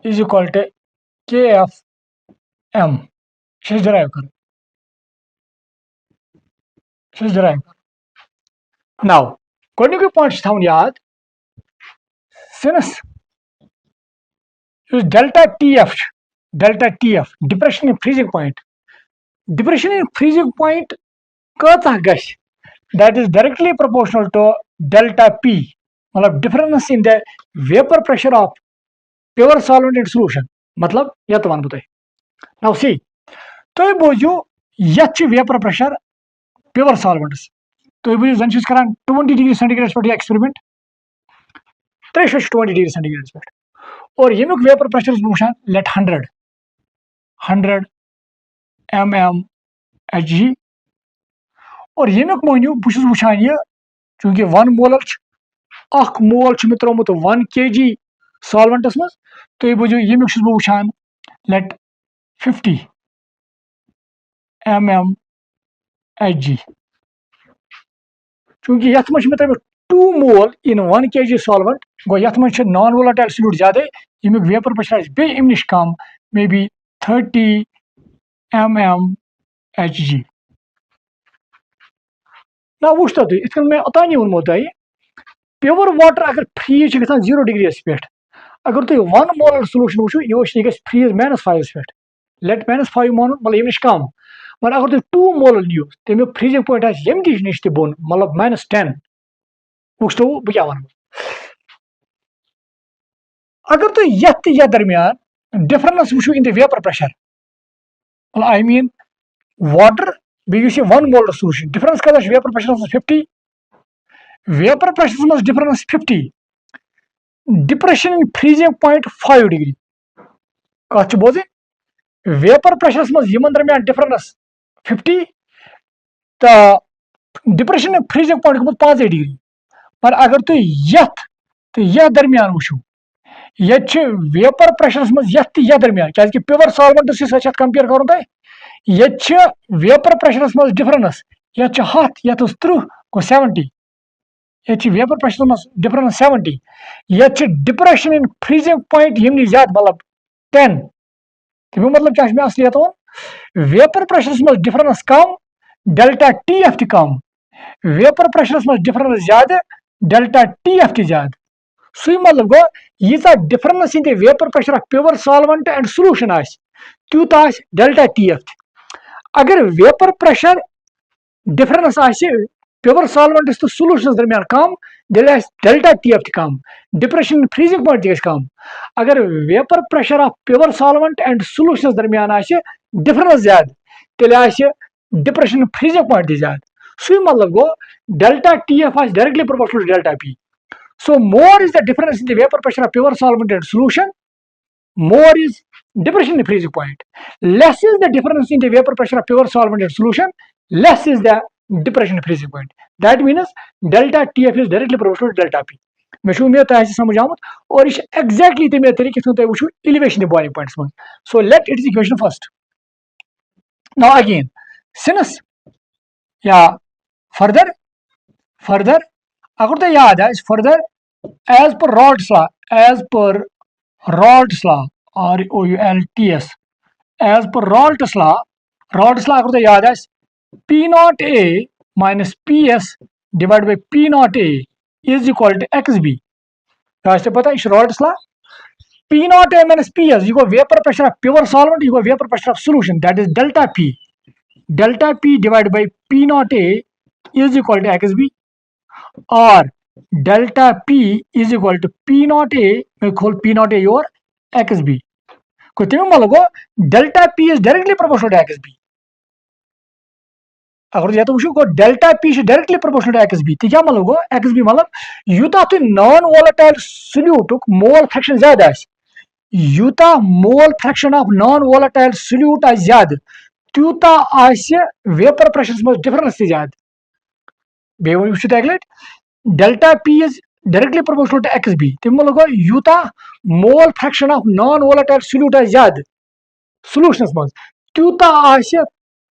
is equal to Kf m. She's derive karo. She's derive karo. Now, according to points down yard, since use delta Tf, depression in freezing point. Depression in freezing point that is directly proportional to delta P. मतलब difference in the vapor pressure of pure solvent in solution. मतलब यह तो one बताए. Now see, तो ये बोझो यच्च vapor pressure pure solvents. तो ये बोझो जंचुस करान 20 डिग्री सेंटीग्रेड पर एक्सपेरिमेंट 20 डिग्री सेंटीग्रेड पर और ये मुक वेपर प्रेशर वुचान लेट 100 mm Hg और ये मुक मोन्यू बुशुस वुचान ये चूंकि 1 मोलर अख मोल मे त्रोमुत 1 kg सॉल्वेंटस मज तो ये बोझो ये मुक वुचान लेट 50 mm Hg चूंकि यथ मे त्रो 2 मोल इन 1 kg सॉल्वेंट गो यथ मे नॉन वोलेटाइल सॉल्यूट ज्यादा यमिक वेपर प्रेशर बे अम निश कम मे बी 30 mm Hg. ना वुच तो इत मे ओतानी वोनमो तह प्योर वाटर अगर फ्रीज ग 0 डिग्री पे अगर तुम 1 मोलर सोलूशन वो यह फ्रीज -5 पे लेट -5 मान मतलब ये नश कम मगर अगर तुम 2 मोलर नियो तमिक फ्रीजिंग पॉइंट यमि नश बोन मतलब -10 वुच तो बह क्या वन अगर तुम यथ दरमियान डिफरेंस वो in the vapour pressure I mean water बे 1 मोलर सोलूशन डिफरेंस क्या वेपर प्रेशर 50 वेपर प्रेशर मज difference 50 depression in freezing point 5 degree कत बोजे वेपर प्रेशर मज दरमियान डिफरेंस 50 तो depression in freezing point 5 degree पर अगर तुम यथ दरमियान वो ये वेपर प्रेशरस मज ये दरमियान क्या प्योर सॉल्वेंट सत कंपेयर करूँ तुम ये वेपर प्रेशरस मज डिफरेंस ये 100 ये 30 गो 70 ये वेपर प्रेशर मज डिफरेंस 70 ये डिप्रेशन इन फ्रीजिंग पॉइंट यम ज्यादा मतलब 10 तमें मतलब क्या मैं असलियत वन वेपर प्रेशरस मज डिफरेंस कम डेल्टा टी एफ कम वेपर प्रेशरस मज डिफरेंस ज्यादा डेल्टा टी एफ ज्यादा सही मतलब गो यीचा difference in vapour pressure of pure solvent and solution तूत डेल्टा टी एफ अगर vapour pressure difference pure solvent तो सॉल्यूशन दरमियान कम डेल्टा टी एफ कम डिप्रेशन फ्रीजिंग पॉइंट कम अगर vapour pressure of pure solvent and solution दरमियान difference ज्यादा तेल डिप्रेशन फ्रीजिंग पॉइंट ज्यादा सही मतलब गो delta T F directly proportional to delta P. So more is the difference in the vapor pressure of pure solvent and solution, more is depression in the freezing point. Less is the difference in the vapor pressure of pure solvent and solution, less is the depression in the freezing point. That means delta TF is directly proportional to delta P. मैं उम्मीद है समझ आमुत और इस exactly तमे तरीके से तुम वो एलिवेशन द बॉइलिंग पॉइंट्स में. So let its equation first. Now again since yeah further अगर तो याद है further as per Rod's law ROULTS as per Rod's law अगर तो याद है P naught A minus PS divided by P naught A is equal to XB. तो पता है Rod's law P naught A minus PS you go vapor pressure of pure solvent you go vapor pressure of solution that is delta P divided by P naught A is equal to XB or delta P is equal to P naught A मैं खोल P naught A और XB को तमें मतलब delta P is directly proportional to XB अगर ये तो वुचो को delta P is directly proportional to XB तो क्या मतलब XB मतलब यूता तो non volatile solute mole fraction ज्यादा यूता mole fraction of non volatile solute ज्यादा त्यूता वेपर प्रेशर मज डिफरेंस ज्यादा बे वुचो तक delta P is directly proportional to XB. तमें मतलब Utah mole fraction of non volatile solute ज्यादा सॉल्यूशनस मज त्यूता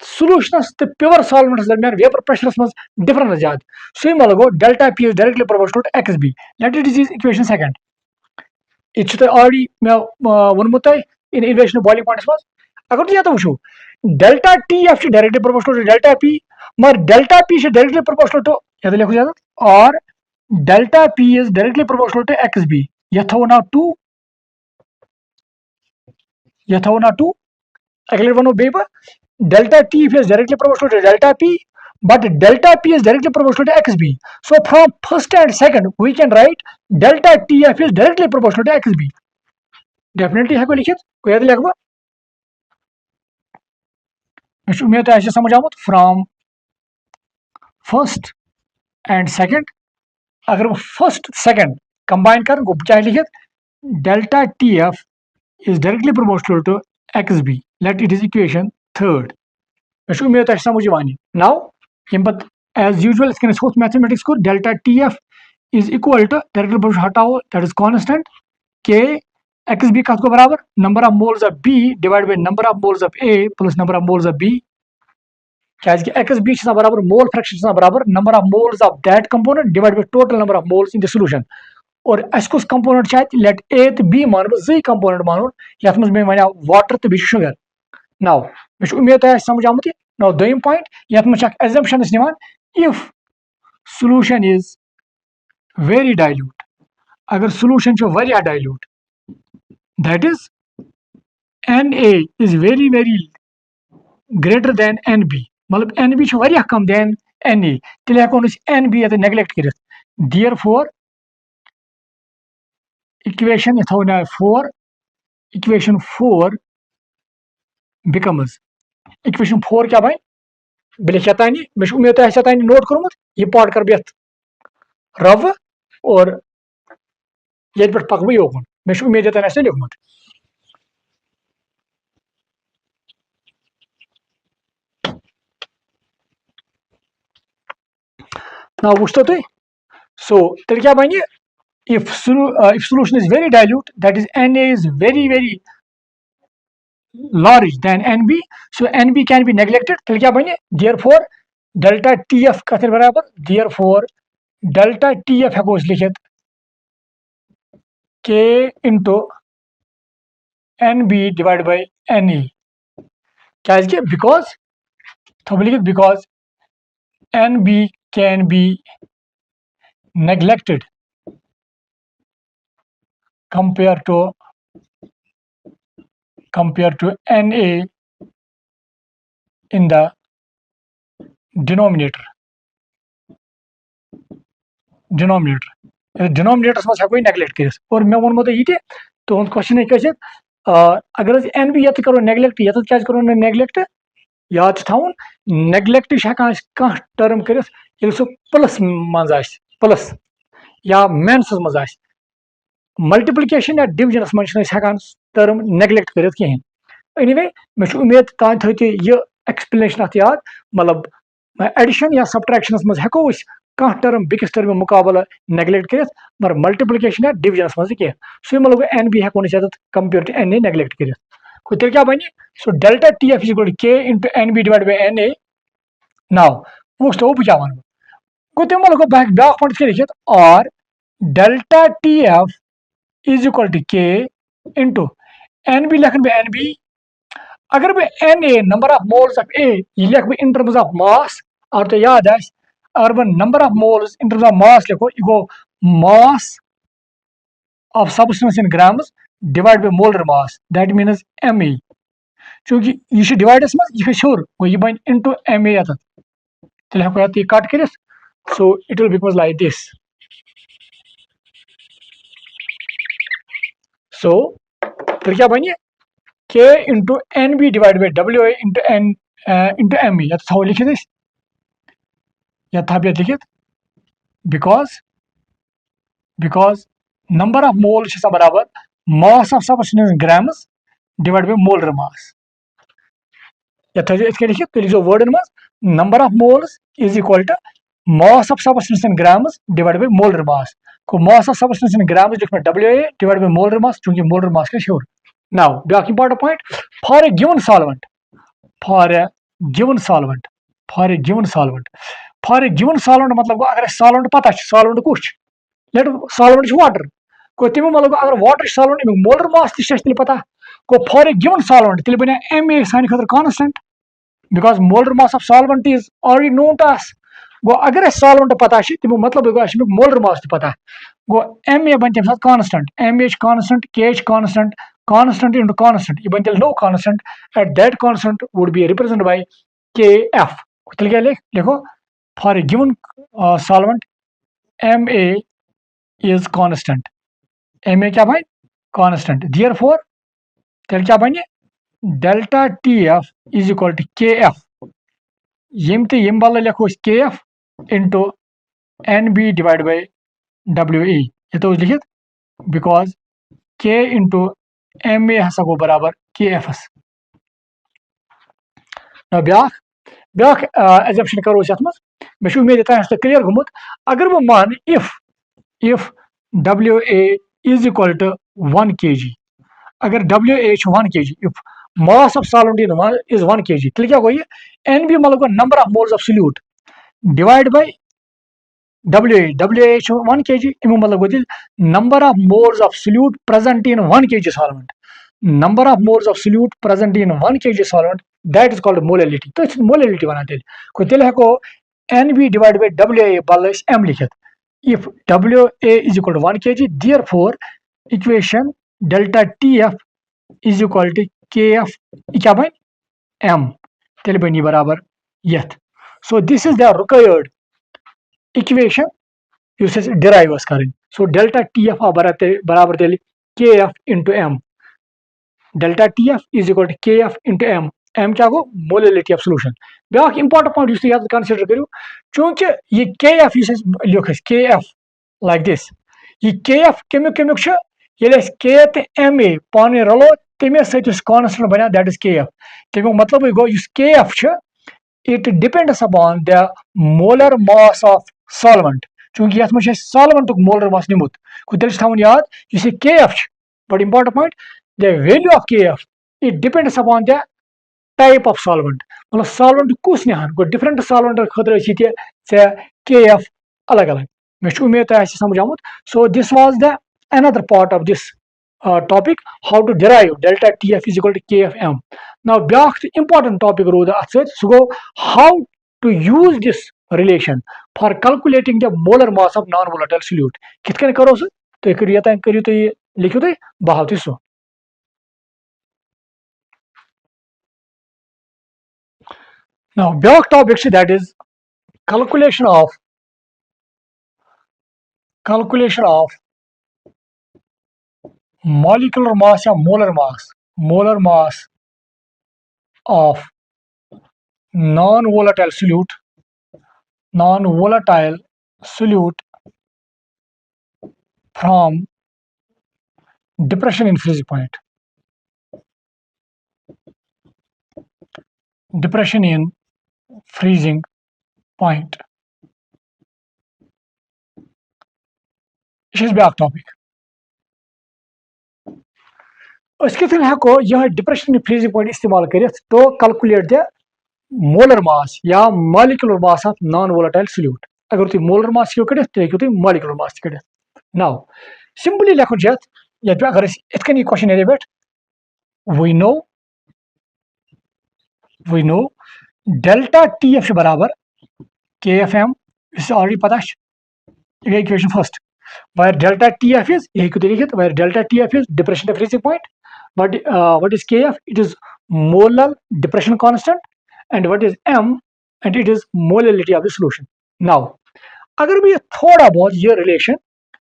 सॉल्यूशनस तो प्योर सॉल्वेंट्स दरमियान वेपर प्रेशरस मज डिफरेंस ज्यादा सही मतलब delta P is directly proportional to XB. Let it is equation second. ये ऑलरेडी मैं वोनमुत इन इक्वेशन बॉइलिंग पॉइंट्स मज अगर तुम वो delta TF directly proportional to delta P मगर delta P directly proportional to ये लिखो ज्यादा और delta P is directly proportional to XB. Yathona 2. Again, one of paper. Delta T is directly proportional to delta P, but delta P is directly proportional to XB. So from first and second, we can write delta TF is directly proportional to XB. Definitely है कोई लिखित कोई याद लिखवा मैं उम्मीद है ऐसे समझ आऊँ from first and second अगर वो फर्स्ट सेकंड कंबाइन कर चाहे लिखे delta T F is directly proportional to X B let it is equation third मैं उम्मीद समझ वानी नाउ यम पत एज यूजुअल मैथमेटिक्स को delta T F is equal to directly proportional हटाओ दैट इज कांस्टेंट के एक्स बी कत को बराबर number of moles of B divide by number of moles of A plus number of moles of B क्या X B बराबर mole fraction बराबर number of moles of that component divide by total number of moles in the solution और कुछ component late ए तो B मान जी component मान ये मे वन वाटर तो बी शुगर नाउ मे उम्मीद है समझ आमुत नाउ दोम पॉइंट ये assumption if solution is very dilute अगर सॉल्यूशन वारिया dilute that is Na is very very greater than NB मतलब NB वारिया कम देन Na तेल हेको NB ये नेग्लेक्ट कर देयरफॉर इक्वेशन ये थो ना 4 इक्वेशन 4 becomes इक्वेशन 4 क्या भाई बिल शतानी मे उम्मीद है शतानी नोट करूमत ये पार्ट कर बेत रव और ये पे पक बह योकुन मे उम्मीद है लिखमुत ना वो तुम सो तेल क्या बन if solution is very dilute, that is Na is very large than Nb, so Nb can be neglected. तो क्या बने? Therefore delta Tf कथन बराबर, therefore delta Tf है को लिखित K into Nb divided by Na. क्या इसके? Because थोड़ा लिखित because Nb can be neglected compared to Na in the denominator. Denominator मज हेको नेग्लेक्ट कर और मे वो तो ये तुम क्वेश्चन अगर एन बी ये करो नेग्लेक्ट ये क्या करो नेग्लेक्ट याद थवन नेग्लेक्ट कह टर्म कर सह प्लस मज प्लस या माइनस मज मल्टीप्लिकेशन या डिविजनस मज टर्म नेग्लेक्ट कर कहें एनीवे मे उम्मीद तान थो यह एक्सप्लेनेशन अत याद मतलब एडिशन या सब्ट्रैक्शनस मज हेको कह टर्म बिकिस टर्म मुकाबला नेग्लेक्ट कर मगर मल्टीप्लिकेशन या डिविजनस मज कह सो मतलब एन बी हेको compare to N A neglect कर तेल क्या बन so delta T F is equal to K into N B divide by N A now वो क्या वन गो तम गो ब्या पॉइंट क्या लिखित और delta T F is equal to K into N B लिखन बह एन बी अगर बह N A number of moles of A यह लिख बह इन टर्म्स ऑफ मास और तो याद अगर बह number of moles in terms of mass लिखो यह गो mass of substance in grams divide by molar mass that means M A चूंकि यह डिवाइडस मज यह हूर गो यह बन इंटू एम ए ये तेल हेको ये कट कर so it will become like this so तेल क्या बन के into N B divide by W A into N into M A ये थो लिखित या था लिखित बिकॉज नंबर ऑफ मोल बराबर mass of substance grams divide by molar mass ये लिखित तो लिखो वर्डन मज number of moles is equal to mass of substance in grams divide by molar mass को mass of substance in grams लिख मैं W A divide by molar mass चूंकि मोलर मास के श्योर नाउ ब्या important point for a given solvent मतलब अगर solvent पता solvent कुछ लेट सॉल्वेंट वाटर को तमें मतलब अगर वाटर सॉल्वेंट मोलर मास तेल पता को फॉर ए गिवन सॉल्वेंट तेल बन एम ए सान खतर constant because molar mass of solvent is already known to us गो अगर सॉल्वेंट पता तमें मतलब मोलर मास पता गो एम ए बन तम कांस्टेंट एम ए कांस्टेंट के कांस्टेंट इंटू कांस्टेंट यह बन तेल no constant at that constant would be represent by K F तेल क्या लिखो for a given solvent M A is constant M A क्या बन कांस्टेंट देयरफॉर तेल क्या बन delta T F is equal to K F यम बल लिखो K F into N B divide by W A ये तो लिखित बिकॉज के इंटू एम ए हसा गो बराबर के एफ एस ब्या एजम्पशन करो ये मज मे उम्मीद तुम क्लियर गुमुत अगर बह मान if W A is equal to 1 kg अगर W A 1 kg if mass of solvent is 1 kg तेल क्या गो एन बी मतलब number of moles of solute divide by W A 1 kg अमु मतलब गो number of moles of solute present in 1 kg solvent number of moles of solute present in 1 kg solvent that is called molality तो molality one तेल हेको N B divide by W A बल M लिखित if WA is equal to 1 kg, therefore equation delta TF is equal to KF क्या बन M तेल बनी बराबर यथ so this is the required equation uses derive करें so delta TF बराबर तेल KF into M delta TF is equal to KF into M क्या गो मोलैलिटी ऑफ सॉल्यूशन ब्या इंपॉर्टेंट पॉइंट याद कंसीडर करू चूंकि ये KF लिख KF लाइक दिस ये KF कमुक ये K तो M A पाने रलो तमे सत कांस्टेंट बना दैट इज KF तमुक मतलब गो KF it depends upon the molar mass of solvent चूंकि यथ मे सॉल्वेंट मोलर मास निमुत तेल थवन याद यह के एफ बड़ important point the value of K F it depends upon the type of solvent मतलब solvent कुछ नहान गो डिफरेंट सॉल्वेंट खतर ये के एफ अलग अलग मे उम्मीद तुम समझ आमुत so this was the another part of this topic how to derive delta TF is equal to KFM. Now byak important topic rood at so go how to use this relation for calculating the molar mass of non-volatile solute. Kit kan karo so to kariyo to likho to bahauti so. Now byak topic that is calculation of molecular mass या molar mass of non-volatile solute from depression in freezing point. Depression in freezing point. This is back topic. हको यह depression in freezing point इस्तेमाल कर तो calculate the molar मास या molecular mass of non volatile solute अगर तुम molar मास क्यों कड़ तो तुम मॉलिक्यूलर मास कड़ नाउ सिंपली लेखुन ये अगर इतकन क्वेश्चन ये पे we know delta T F बराबर के एफ एम इस ऑलरेडी पता है equation first where delta TF is where delta TF is depression freezing point. What is KF? It is molar depression constant, and what is M? And it is molality of the solution. Now, अगर भी थोड़ा बहुत ये relation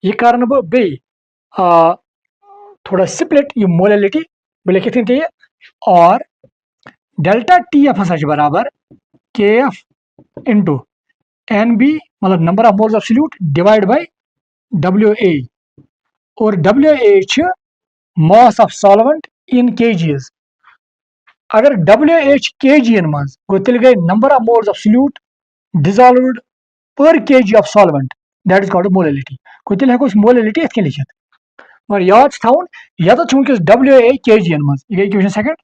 ये कारण बे थोड़ा split ये molality बोले कितनी और डेल्टा TF हसा बराबर KF into NB मतलब number of moles of solute divide by WA और WA mass of solvent in kgs. अगर WA kg मज गो तेल गई number of moles of solute dissolved per kg of solvent that is called molality. गो तेल हेको molality इतके लिखित मगर याद थाउन या तो चूंकि WA kg मज ये इक्वेशन सेकंड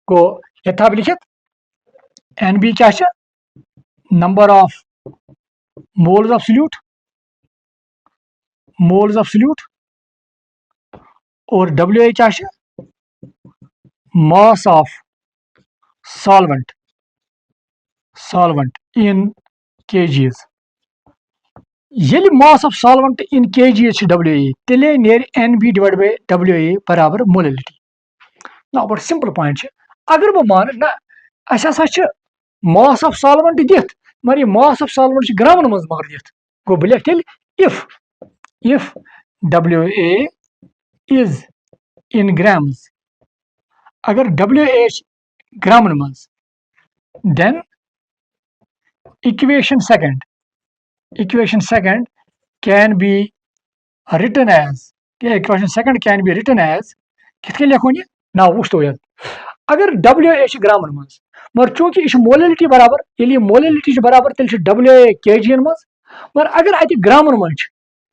गो यथा लिखित NB क्या है number of moles of solute और WA क्या है mass of solvent in kgs. ये mass of solvent in kgs WA तेले नेर NB divided by WA बराबर molality. Now but simple point है अगर वो मान ना ऐसा mass of solvent दित मगर mass of solvent ग्रामन मज मगर दित गो बोले तेल if WA is in grams अगर WA ग्रामन मज then equation second can be written as कितने लिखोगे ना वो तो यार अगर WA ग्रामन मज मगर चूंकि इस मोलैलिटी बराबर ये मोलैलिटी बराबर तेल WA kg मज मगर अगर अत ग्रामन मज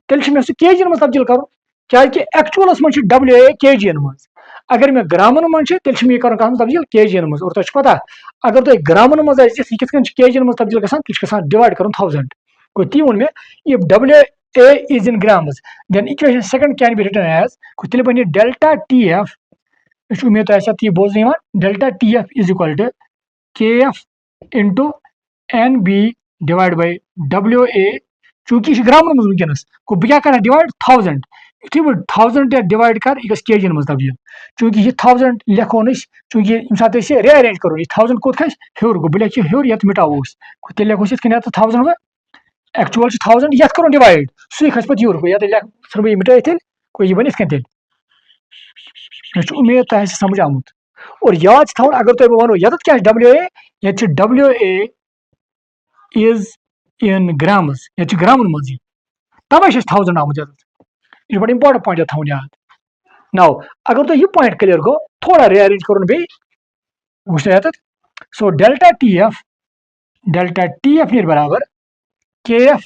तेल मे kg मज तब्दील करो क्या एक्चुअलस मज WA kg मज अगर मे ग्रामन मज तेल मे कर तब्दील kg मज और तुम पता अगर तुम ग्रामन मज kg मज तब्दील गसान डिवाइड कर 1000 को ती वो मे if WA is in grams then equation second can be written as तेल बन delta TF उम्मीद ती बोजन delta TF is equal to KF into NB divided by WA चूंकि ग्रामन मज वनकस को बह क्या डिवाइड 1000 युथी बह 1000 डिवाइड कर यह kg मज तब्दील चूंकि यह 1000 लिखो चूंकि सात रीअरेंज करो यह 1000 कोत खस हेर गो बह लिख हेर ये मिटाव तेल लिखो ये 1000 एक्चुअल 1000 ये करो डिवाइड सही खस पे यूर ये लिख मिटा तेल को यह बन तेल उम्मीद तुम समझ आमुत और याद थवन अगर तुम वो ये क्या WA ये WA is in grams ये ग्रामन मज तवे 1000 आमुत यह बड़ा इंपॉर्टेंट पॉइंट थवन याद नाउ अगर तुम यह पॉइंट क्लियर गो थोड़ा रीअरेंज कर बे वो सो डेल्टा TF नीर बराबर KF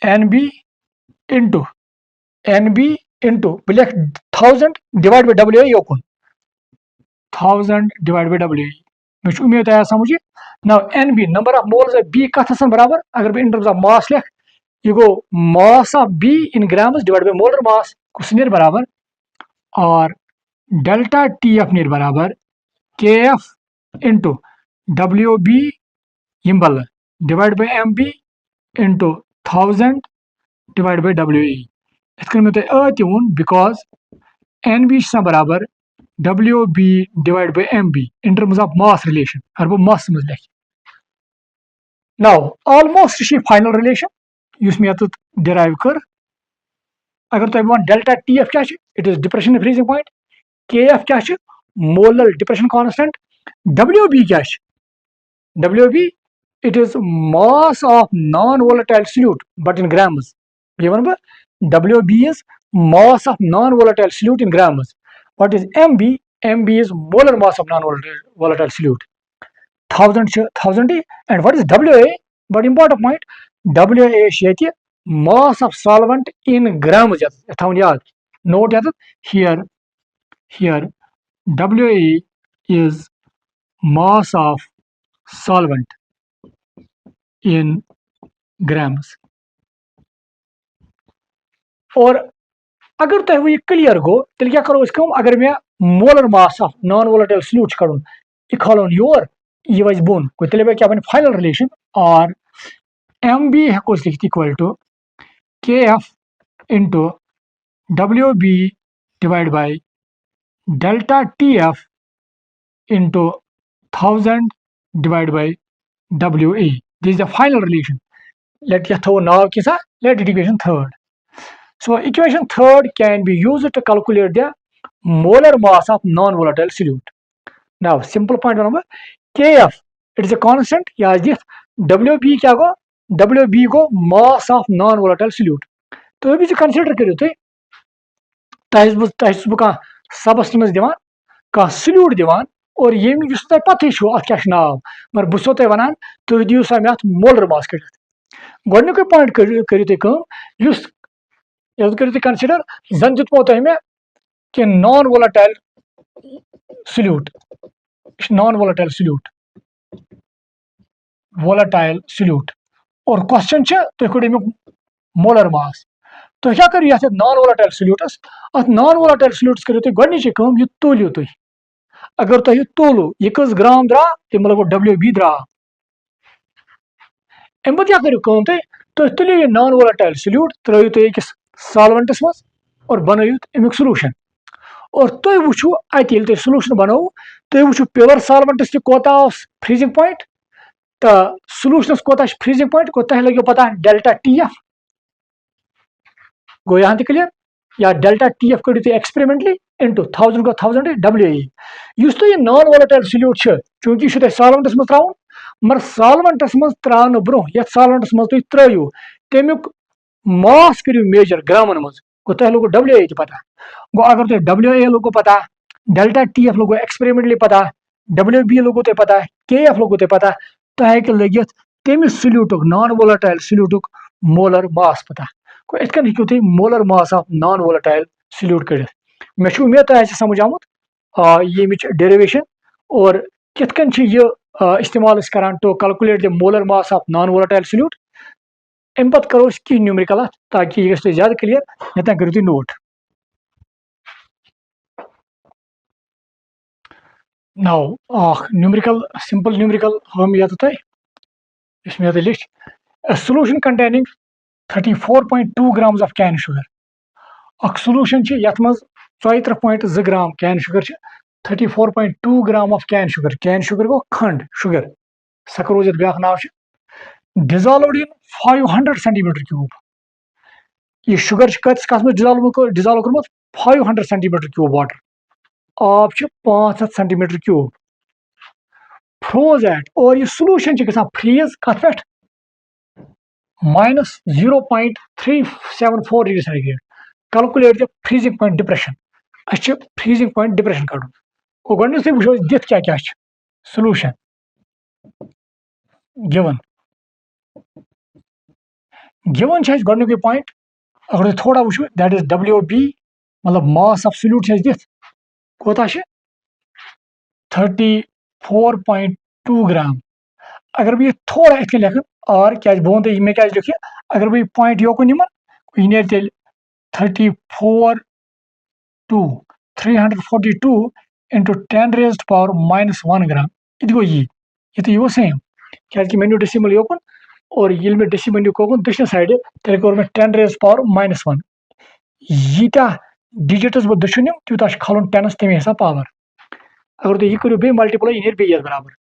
NB into bह लिख 1000 divide by WA योकुन 1000 divide by WA मे उम्मीद आया समझ now NB number of moles of B कथ बराबर अगर बह इन टर्म्स ऑफ मास लिख ये गो mass of B in grams divide by molar mass कुछ नीर बराबर और डेल्टा TF नीर बराबर KF into WB यिम्बल divide by MB into 1000 divide by WA इत मे तुम वो बिकॉज NB बराबर WB divide by MB in terms of mass relation अगर बह मास मज लिख नाउ ऑलमोस्ट फाइनल रिलेशन उस मे डिराइव कर अगर तुम वन डेल्टा TF क्या it is depression freezing point KF क्या मोलर डिप्रेशन कांस्टेंट WB क्या WB it is mass of non-volatile solute but in grams ये one WB is mass of non-volatile solute in grams what is MB is molar mass of non-volatile solute 1000 and what is WA but important point WA is mass of solvent in grams याद note here WA is mass of solvent in grams और अगर तुम वो clear गो तेल क्या करो कम अगर मे molar mass of non volatile solute कड़न यह खोलन योर यह वज बोन तेल क्या बन फाइनल रिलेशन और MB हेको लिखित equal to KF into WB divide by delta TF into 1000 divided by WA. This is the final relation. Let now let equation third. So equation third can be used to calculate the molar mass of non-volatile solute. Now simple point number KF it is a constant. Yeah, this WB क्या go WB go mass of non-volatile solute. तो ये consider करियो तो बह सबस दिवान कह salute दिवान और ये पत क्या नाव मगर बो तुम वन तुम दिव सा मे मोलर मास कड़ित पॉइंट करो कंसिडर जन दिमो तुम मे कि नॉन वोलेटाइल सल्यूट और क्वेश्चन तुम कड़ो मोलर मास तो क्या करो ये नॉन वोलेटाइल सल्यूटस नॉन वोलेटाइल सल्यूटस करो तुम गो तुलियो तुम अगर तुम तुलो यह कस ग्राम द्राव तम लगो WB द्राव अम क्या करो तुम तुलो यह नॉन वोलेटाइल सल्यूट त्रो तुम अकिस सॉल्वेंटस मज और बनयु अमुक सॉल्यूशन और तुम वो अत तुम सॉल्यूशन बनो तुम वो प्योर सॉल्वेंटस कोता फ्रीजिंग पॉइंट तो सॉल्यूशनस कोता फ्रीजिंग पॉइंट गो तुम लगे पता डेल्टा TF गो यहाँ क्लियर या डेल्टा TF करो तुम एक्सपेरिमेंटली into 1000 go 1000 WA उस तो ये नॉन वोलेटाइल सल्यूट चूंकि यह सॉल्वेंटस मज त्राउन मगर सॉल्वेंटस मज त्रान ब्रो ये सॉल्वेंटस मज तुम त्रो तमुक मास करो मेजर ग्रामन मज गो तुम लोगो WA पता गो अगर तुम WA लोगो पता डेल्टा TF लोगो एक्सपेरिमेंटली पता WB लोगो तुम पता KF लोगो तुम पता तुम हेक लगित तमिस सल्यूटुक नॉन वोलेटाइल सल्यूटुक मोलर मास पता गो इत कन हेकु तुम molar mass of non volatile solute कड़ित मे उम्मीद तुम समझ आमुत यमिच डेरिवेशन और कितकन यह इस्तेमाल करान to calculate the molar mass of non volatile solute अम पत करो कह न्यूमेरिकल ताकि यह गई ज्यादा क्लियर ये करो तुम note now numerical simple numerical हम ये तुम मे लिख solution containing 34.2 grams of cane sugar अख सॉल्यूशन यथ मज 34.2 gram cane sugar 34.2 gram of cane sugar गो खंड शुगर सक रोज ब्या नाव डिजॉल्व्ड इन 500 सेंटीमीटर क्यूब यह शुगर कत डिजॉल्व कर्मुत 500 सेंटीमीटर क्यूब वाटर आब 500 सेंटीमीटर क्यूब फ्रोज एट और यह सॉल्यूशन गसान फ्रीज कत पे -0.374 degree centigrade calculate the freezing point depression अच्छे फ्रीजिंग पॉइंट डिप्रेशन कड़न वो गो दित क्या सॉल्यूशन गिवन गिवन गोडनुक पॉइंट अगर थोड़ा वो दैट इज WB मतलब मास एब्सोल्यूट दिख कोता 34.2 ग्राम अगर बह थोड़ा इत लिखन और क्या बह वो मे क्या लिख अगर बह पॉइंट योकुन निमन यह तेल 34 to 342 into 10 raised power minus 1 ग्राम यह गो यह वो सेम क्या मे न्यू डेसिमल योकुन और ये मे डेसिमल योकुन दक्षिण साइड तेल कोर मे 10 raised power minus 1 यीटा डिजिटस बह दक्षिण निम तूता खलन 10 तमे हिसाब पावर अगर तुम यह करो बे मल्टीप्लाई यह बे बराबर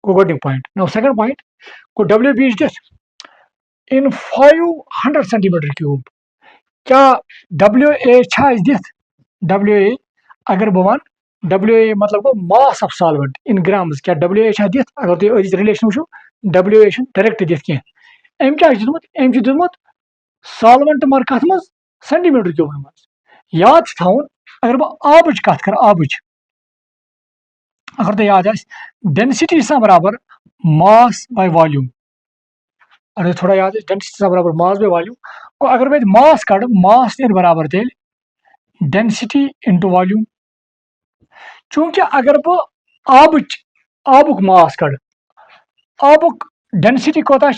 गो गोडनिक पॉइंट नाउ सेकंड पॉइंट गो WB is this in 500 centimetre cube क्या WA दिथ WA अगर बह वन WA मतलब गो mass of solvent in grams क्या WA दिथ अगर तुम अज रिलेशन वो WA डायरेक्ट दिथ कह अम क्या दुत सॉल्वेंट मर कत मज सेंटीमीटर क्यूब मज याद थवन अगर बह आबच कत कर आबच अगर तुम याद डेंसिटी बराबर मास बाय वॉल्यूम अगर थोड़ा याद डेंसिटी बराबर मास बाय वॉल्यूम को अगर मैं मास कड़ मास नी बराबर तेल डेंसिटी इंटू वॉल्यूम चूंकि अगर बह आबुक मास कड़ आबुक डेंसिटी कोता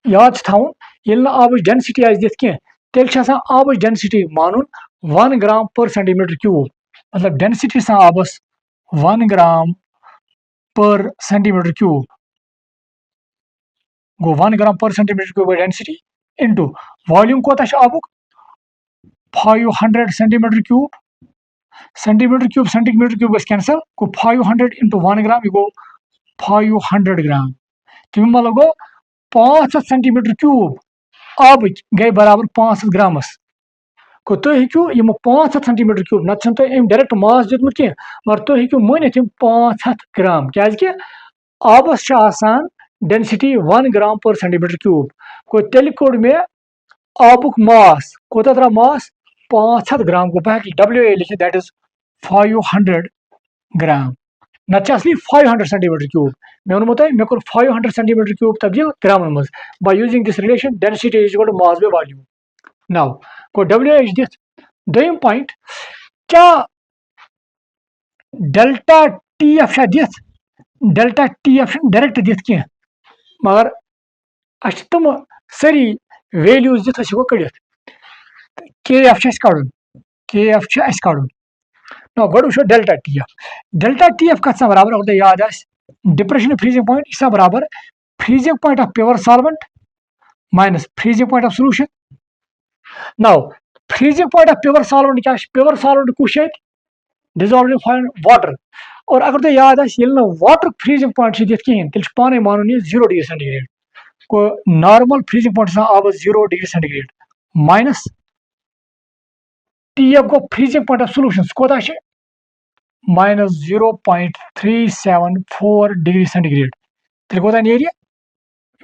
याद थवन ये आबुच डेंसिटी दिथ कह तेल आबुच डेंसिटी मानुन 1 ग्राम पर सेंटीमीटर क्यूब मतलब डेंसिटी आबस 1 ग्राम पर सेंटीमीटर क्यूब गो 1 ग्राम पर centimetre cube density into volume कोता आबुक 500 सेंटीमीटर क्यूब कैंसल गो 500 इंटू 1 ग्राम यह गो 500 ग्राम तमें मतलब गो 500 सेंटीमीटर क्यूब आब गई बराबर 500 ग्रामस को तुम हेकू 500 सेंटीमीटर क्यूब नत तुम डायरेक्ट मास दितमुत कह मगर तुम हेकू मानित 500 ग्राम क्या आबस डेंसिटी 1 ग्राम पर सेंटीमीटर क्यूब को तेल कोड़ मे आबुक मास कोता द्रा मास 500 ग्राम को बह WA लिखित दैट इज 500 ग्राम नत असली 500 सेंटीमीटर क्यूब मे वो तुम मे कोर 500 सेंटीमीटर क्यूब तब्दील ग्रामन मज by using this relation density is equal to mass by volume now को WA दिथ दोम पॉइंट क्या डेल्टा TF दिथ डेल्टा TF डायरेक्ट दिथ कह मगर तुम सारी वैल्यूज दिथ वो कड़ित KF कड़न KF कड़न ना गो वो डेल्टा TF कत बराबर अगर याद डिप्रेशन फ्रीजिंग पॉइंट यह बराबर freezing point of pure solvent minus freezing point of solution now freezing point of pure solvent क्या प्योर सॉल्वेंट कुछ डिजॉल्व इन वाटर और अगर तुम याद वाटर फ्रीजिंग पॉइंट दिथ कहें तेल पाने मानुन यह 0 डिग्री सेंटीग्रेड को नॉर्मल फ्रीजिंग पॉइंट आबस 0 डिग्री सेंटीग्रेड माइनस TF गो फ्रीजिंग पॉइंट ऑफ सॉल्यूशन कोता माइनस 0.374 डिग्री सेंटीग्रेड तेल कोता नेर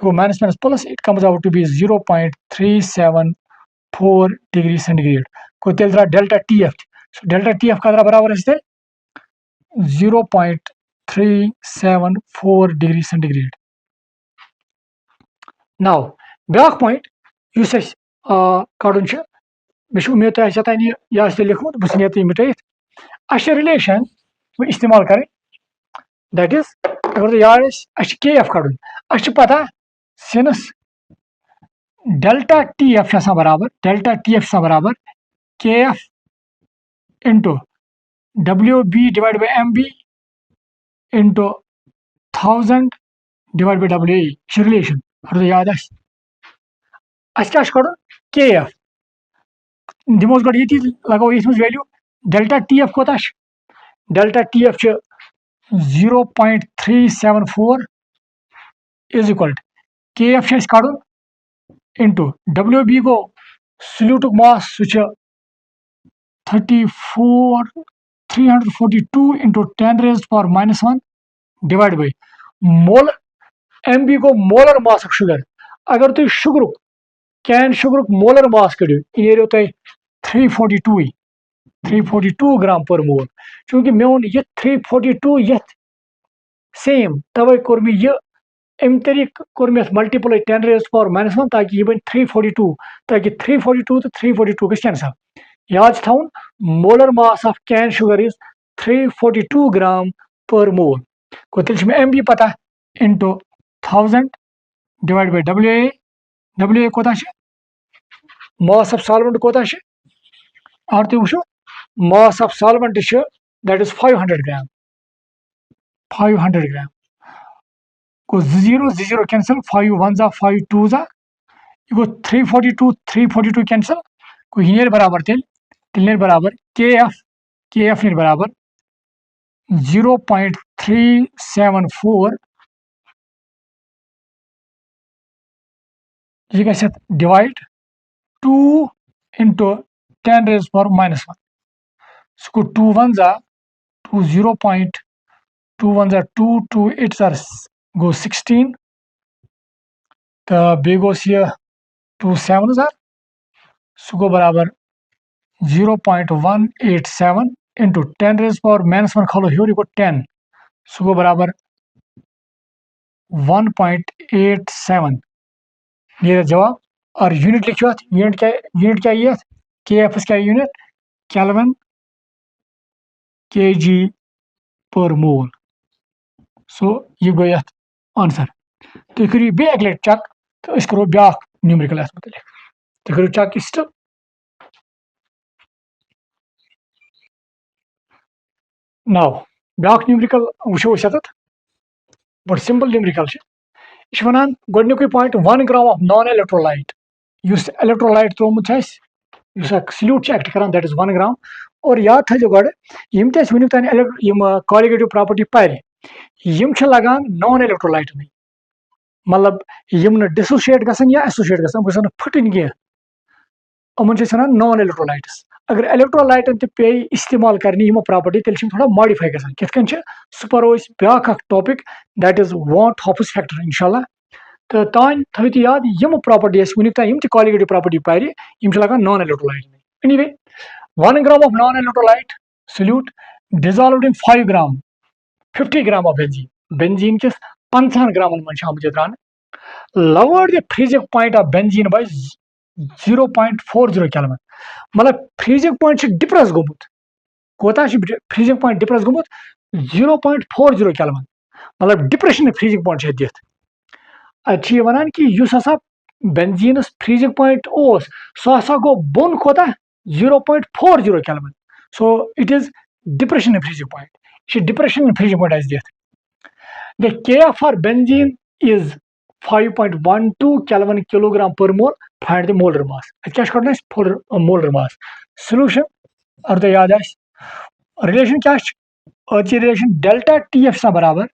गो minus minus plus it comes out to be 0.374 degree centigrade को तेल द्रा डेल्टा TF का बराबर 0.374 डिग्री सेंटीग्रेड नाउ ब्याक पॉइंट कड़न मे उम्मीद तुम यह लिखमुत बह नीत मिटत रिलेशन इस्तेमाल कर दैट इज अगर तुम याद KF कड़न पता सिंस डेल्टा TF बराबर KF into WB divide by MB into 1000 divide by WA relation अगर याद क्या कड़न KF दिमोस गो ये लगो ये वैल्यू डेल्टा TF कोता delta TF 0.374 is equal KF कड़न इंटू WB गो सल्यूटुक mass 342 into 10 raised power minus 1 divide by mole MB गो मोलर मास ऑफ शुगर अगर तुम शुगरुक कैन शुगरुक मोलर मास कड़ो यह तुम 342 ग्राम पर मोल चूंकि मे वो 342 ये सेम तवे कोर मे अमि तरीक core may multiply 10 raised to power -1 ताकि यह बन 342 ताकि 342 तो 342 गस कैंसल याद थवन molar mass of cane sugar is 342 gram per mole को तेल एम बी पता into 1000 divide by W A कोता मास ऑफ सॉल्वेंट कोता और तुम वो mass of solvent that is 500 gram 500 gram को 0 कैंसल 5 1 जा 5 2 जा यह गो 342 कैंसल को यह बराबर तेल बराबर के एफ बराबर 0.374 यह गस divide 2 into 10 raised to power -1 so 2 1 जा 2 0.2 1 जा 2 2 8 जा गो 16 तो बे गोस यह 2 7 जा सो गो बराबर 0.187 into 10 raised to power -1 खलो ह्योर गो 10 सो गो बराबर 1.87 ये जवाब और यूनिट लिखो यूनिट क्या ये के एफ क्या यूनिट केल्विन के जी पर मोल सो यह गो ये आंसर तुम करो बे अक लट चेक तो अस करो ब्या न्यूमेरिकल अत मुतलिक तुम करो चेक स्टिल नाउ ब्या न्यूमेरिकल वो ये बड़ सिंपल न्यूमेरिकल यह वन गोडनुक point 1 gram of non electrolyte electrolyte त्रोमुत सल्यूट एक्ट कर दैट इज 1 ग्राम और याद थो गो यम तुक तान कॉलिगेटिव प्रॉपर्टी पर लगान नॉन इलेक्ट्रोलाइट मतलब यम डिसोशिएट गसन या एसोशिएट गसन गसन फटन कह उमन वन नॉन इलेक्ट्रोलाइट्स अगर इलेक्ट्रोलाइटन पे इस्तेमाल करने यमो प्रॉपर्टी तेल थोड़ा मॉडिफाई गसन कितन सह परो ब्या topic that is what hops factor इंशाल्लाह तो तान थो याद यम प्रॉपर्टी वुनिक तान यम कॉलिगेटिव प्रॉपर्टी पर लगान non electrolyte anyway 1 gram of non electrolyte solute dissolved in 5 gram 50 gram of benzene किस 50 ग्राम मन आमत त्रान lowered the freezing point of benzene by 0.40 Kelvin मतलब फ्रीजिंग पॉइंट डिप्रेस गोमुत कोता फ्रीजिंग पॉइंट डिप्रेस गोमुत 0.40 Kelvin मतलब डिप्रेशन फ्रीजिंग पॉइंट दिथ अच्छी वनान कि युस हसा बेंजीनस फ्रीजिंग पॉइंट ओस सो हसा गो बोन कोता 0.40 Kelvin so it is depression freezing point ये डिप्रेशन फ्रीजिंग पॉइंट दिथ the kf for benzene is 5.12 Kelvin kilogram per mole. Find the molar mass. क्या करना है molar mass. Solution और तो याद है रिलेशन क्या है रिलेशन डेल्टा TF से बराबर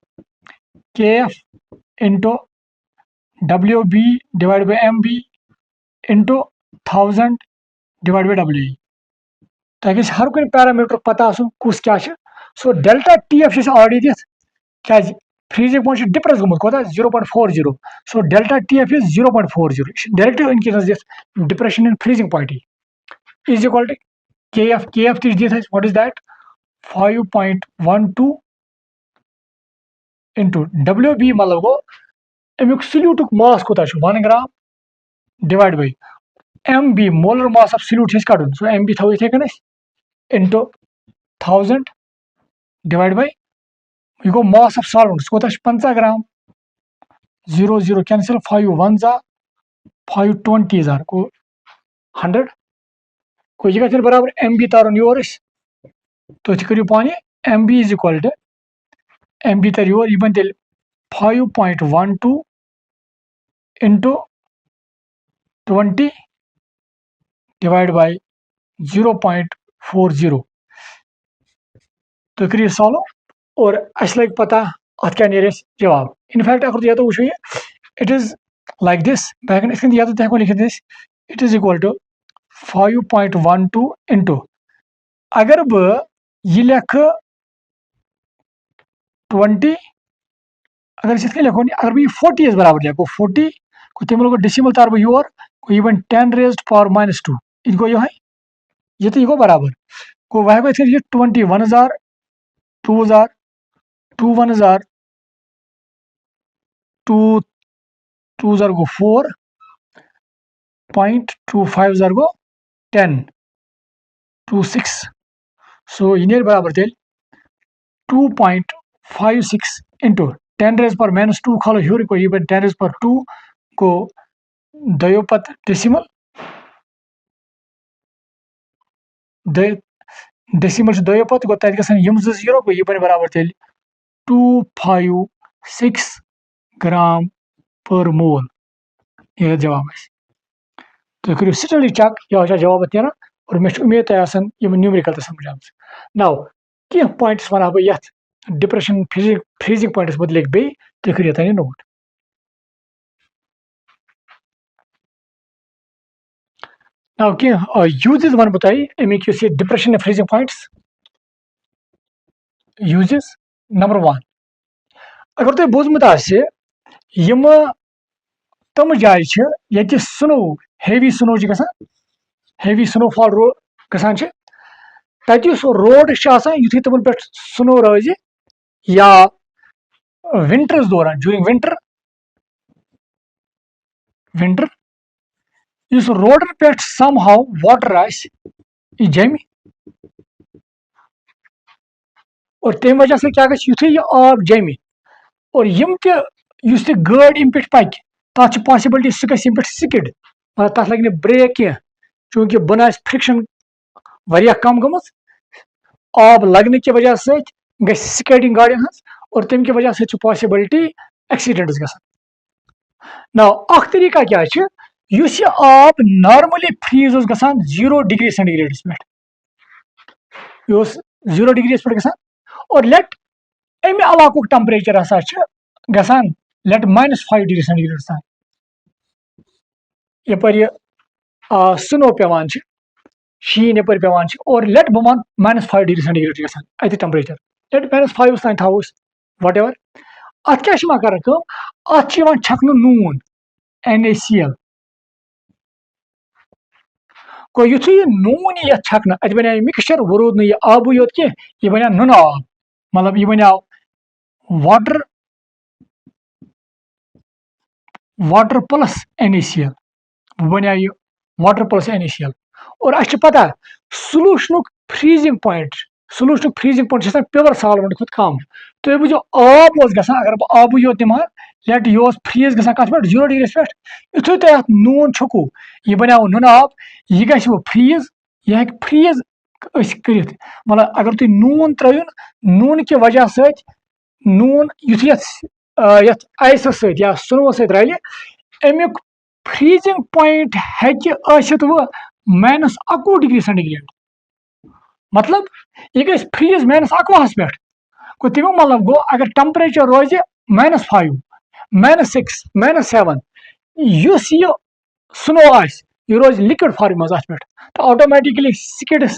KF into WB divided by MB into 1000 divided by WE ताकि हर कोई पैरामीटर पता आसो कुछ क्या है सो डेल्टा TF से ऑलरेडी दिस क्या फ्रीजिंग पॉइंट डिप्रेस गोमुत कोता 0.40 so delta TF is 0.40 direct increase this depression in freezing point is equal to KF this what is that 5.12 into WB मतलब गो अमुक सल्यूटुक मास कोता 1 gram divide by MB molar mass of solute कड़न so MB थो इथे कन into 1000 divide bye यह गो mass of solvents कोता 50 ग्राम 0 0 कैंसिल 5 1 जा 5 20 जार को 100 को यह गया बराबर MB तारन योर तो करो पानी MB is equal to MB तर योर यह बन तेल 5.12 into 20 डिवाइड बाय 0.40 तो करिए सॉल्व और अस लग पता अत क्या नीर जवाब इनफैक्ट अगर तो वो इट इज लाइक दिस तो लिखित it is equal to 5.12 into अगर बह लेख 20 अगर इस लिखो अगर बह 40 बराबर लिखो 40 को तम लोग डेसिमल तार बह योर यह बन 10 raised to power -2 यह गो यह तो यह गो बराबर को वह गो 21,000 2,000 2 1,000 2 2 zar go 4, 0.25 zar go 10, 2 6. So in here barabar tel 2.56 into 10 raised per minus 2 khalo here ko even 10 raised per 2 को दयोपत डेसिमल डेसिमल दयोपत गो तत गसन यम 0 को ये बराबर तेल 256 ग्राम पर मोल ये जवाब है। तो करो स्टडी चेक यह जवाब तेना और मे उम्मीद आसन यम न्यूमेरिकल समझ आम नाउ क्या पॉइंट्स वना बह यथ डिप्रेशन फ्रीजिंग पॉइंट्स मुतलिक बे तो करियो तने नोट। Now, uses वन बताई अमिक depression freezing points uses number 1 अगर तुम बोजमुत यम तम जाय ये snow heavy snow heavy snowfall गसान तत रोड युथ तमन पे स्नो रोज या विंटर्स दौरान ड्यूरिंग विंटर इस रोडन पे सम हाउ वाटर यह जम और तम वजह से क्या युथे यह आब जम और यम ते गाड़ इम पे पक तथ पॉसिबिलिटी सह गम पे स्किड मतलब तथ लगे ब्रेक कह चूंकि बन आ फ्रिक्शन वह कम गम आब लगने की वजह से स्केटिंग गाड़ियों हज और तम की वजह से पॉसिबिलिटी एक्सीडेंट्स गसान। ना अख तरीका क्या यह आब नॉर्मली फ्रीज गसान 0 डिग्री सेंटीग्रेडस पे यह 0 डिग्री पे गसान और लेट अमे इलाक टेम्परेचर हसा गसान लेट -5 डिग्री सेंटीग्रेड तान यपर स्नो पेवान शीन यपर पेवान और लेट बह मान -5 डिग्री सेंटीग्रेड गसान अत टेम्परेचर लेट -5 तान थोस वट एवर अत क्या कर अत छकन नून NaCl को युथ यह नून ये छकन अत बन मिक्सचर वो रूद यह आबू योत कह यह बन नुन आब मतलब यह बन वाटर वाटर प्लस NaCl बन यह वाटर प्लस NaCl और अस पता solution freezing point pure solvent खुद कम तुम वो आब अगर बह आबू योत निमान लेट यह फ्रीज गसान कत पे 0 डिग्री पे युथे तुम अत नून छुकू यह बनो नुन आब यह गो फ्रीज यह हे फ्रीज कर मतलब अगर तुम नून त्रुन नून की वजह से नून युथ आइस या स्नो रल अमुक फ्रीजिंग पॉइंट हेत वह -21 डिग्री सेंटीग्रेड मतलब यह गई फ्रीज -21 पे गो तमु मतलब गो अगर टेम्परेचर रोज -5 -6 -7 इस यह स्नो यह रोज लिक्विड फॉर्म मज अत पे तो ऑटोमेटिकली स्किड्स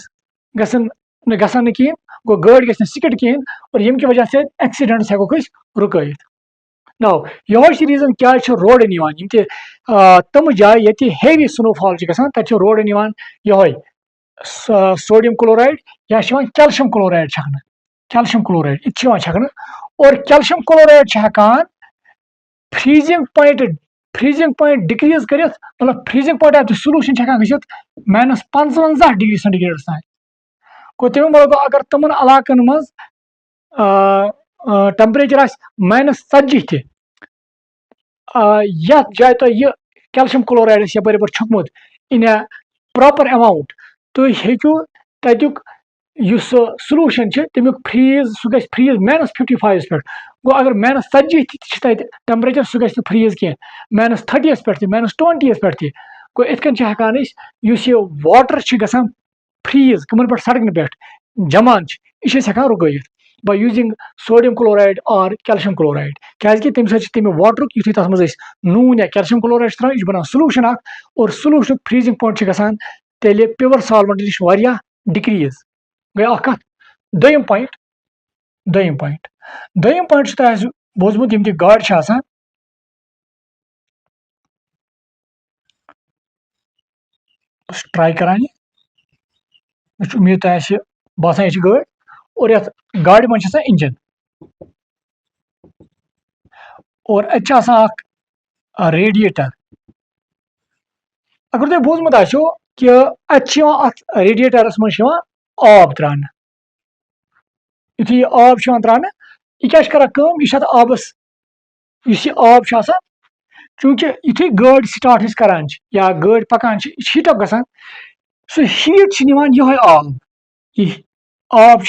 गसन कहें गो गाड़ ग स्किड कहें और यम की वजह से एक्सीडेंट्स हेको रुकत। ना यह रीजन क्या रोडन तम जाए ये हेवी स्नोफॉल गसान तत रोडन यह सोडियम क्लोराइड या कैल्शियम क्लोराइड छकन कैल्शियम क्लोराइड यह छकन और कैल्शियम क्लोराइड हेकान फ्रीजिंग पॉइंट डिक्रीज कर मतलब freezing point of the solution हेकान -55 डिग्री सेंटीग्रेड तान गो तमें मतलब अगर तमन इलाकन मज टेम्परेचर -40 तह यथ जाए तो यह कैल्शियम क्लोराइड यपर छुकमुत इन प्रॉपर अमाउंट तुम हेकू तत्युक सॉल्यूशन तमिक फ्रीज सह फ्रीज -55 पे गो अगर -40 तत टेम्परेचर सह ग फ्रीज कह -30 पे -20 पे गो इत हेकान वाटर गसान फ्रीज कमन पे सड़कन पे जमान यह हेकान रुकत बाय यूजिंग सोडियम क्लोराइड और कैल्शियम क्लोराइड क्या तम तमें वाटर युथ तथ मज नून या कैल्शियम क्लोराइड त्रा यह बना सॉल्यूशन और सॉल्यूशन फ्रीजिंग पॉइंट गसान तेल प्योर सॉल्वेंट नश डिक्रीज गई कत दोयम पॉइंट तह बोजमुत यम गाड़ ट्राई करान उम्मीद तह बासान यह गाड़ और ये गाड़ मज इंजन और रेडिएटर अगर तुम बोजमुत आसो कि अत रेडिएटरस मज आब त्रान यु आब त्रान यह क्या यह आबस आब चूंकि युथु गाड़ी स्टार्ट करान या गाड़ी पकान हीट अप गसान सो हीट यह आब यह आब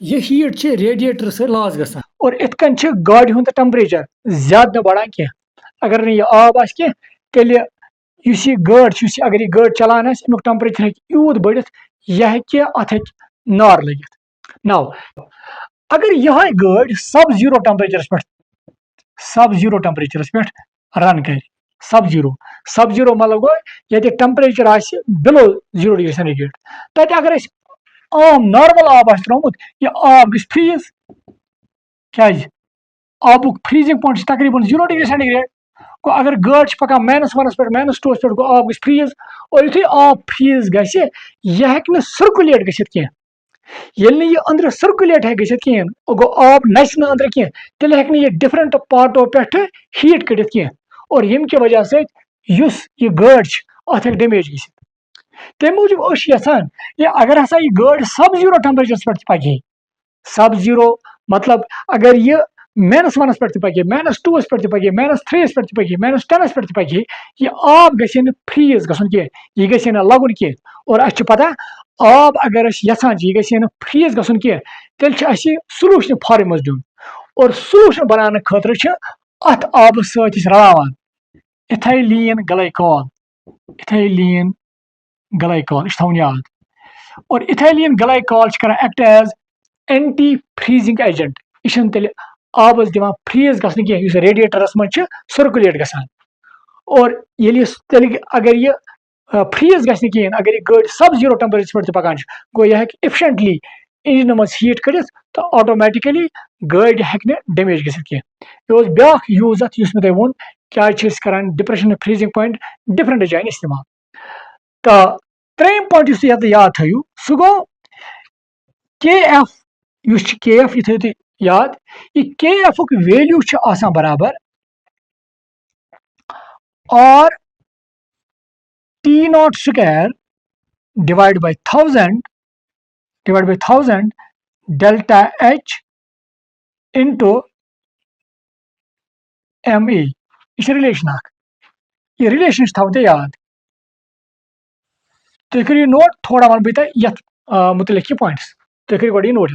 यह हीट रेडिएटर से लॉस गसान और इतकन गाड़ी हूं टेम्परेचर ज्यादा बढ़ान कह अगर नहीं यह आब तेल गाड़ी अगर यह गाड़ी चलान अमुक टेम्परेचर यूत बढ़ित यह अत नार लगित नौ अगर यह गाड़ी सब जीरो टेम्परेचरस पे रन कर सब जीरो मतलब गो ये टेम्परेचर बिलो 0 डिग्री सेंटीग्रेड तक अगर आम नॉर्मल आब त्रोमुत यह आब गई फ्रीज क्या आबुक फ्रीजिंग पॉइंट तकरीबन 0 डिग्री सेंटीग्रेड गो अगर गाड़ी पकान -1 पे -2 पे गो आब गई फ्रीज और युथु आब फ्रीज गि यह हेक सर्कुलेट गसित कह ये यह अंदर सर्कुलेट है गसित कहें गो आब नच अंदर कह तेल हेक यह डिफरेंट पार्टों पे हीट कड़ित कह और यम की वजह से यह गाड़ी अत डैमेज गि तम मूजूब यहान अगर हसा यह गाड़ी सब जीरो टेम्परेचर पे पके सब जीरो मतलब अगर यह -1 पे पके -2 पे पके -3 पे पके -10 पे पके यह आब गि फ्रीज गसन कह यह गि लगुन कह और अ पता आब अगर यहां यह गि फ्रीज गसन कह तेल सोल्यूशन फॉर्म मज दिन और सोल्यूशन बनाने खतर अत आब सत रलावान इथाइलिन ग्लाइकॉल थवन याद और इथाइलिन ग्लाइकॉल कर act as anti freezing agent यह तेल आबस दिवान फ्रीज गसन कह रेडिएटरस मज सर्कुलेट गसान और तेल अगर यह फ्रीज गि कहें अगर यह गाड़ी सब जीरो टेम्परेचर पे पकान गो यह एफिशिएंटली इंजन मज हीट कर तो ऑटोमेटिकली गाड़ी हेक डैमेज गि कह यह ब्या यूज अत मे तुम वो क्या करान डिप्रेशन फ्रीजिंग पॉइंट डिफरेंट जान इस्तेमाल तो त्रेम पॉइंट ये याद थो सह गो के एफ यह थो याद यह के एफ वैल्यू बराबर R T naught square divide by 1000 delta H into M A यह रिलेशन यह रिलेशन थो याद तुम करो नोट थोड़ा वन बह ये मुतलिक पॉइंट्स तुम करो गो नोट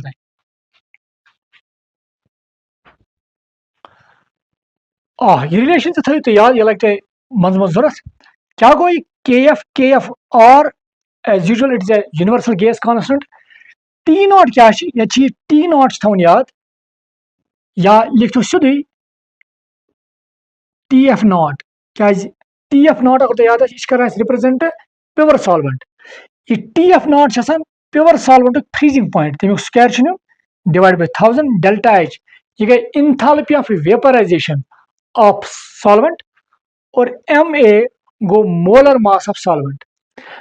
यह रिलेशन थो तुम याद यह लगे तुम मज जरूरत क्या गो K F R as usual it is a universal gas constant T naught क्या ये टी नॉट थवन याद या लिखो सीधे टी एफ नॉट क्या टी एफ नॉट अगर तुम याद यह रिप्रेजेंट प्योर सॉल्वेंट यह T F naught pure solvent freezing point तमिक square divide by 1000 delta H यह गई enthalpy of vaporisation of solvent और एम ए गो molar mass of solvent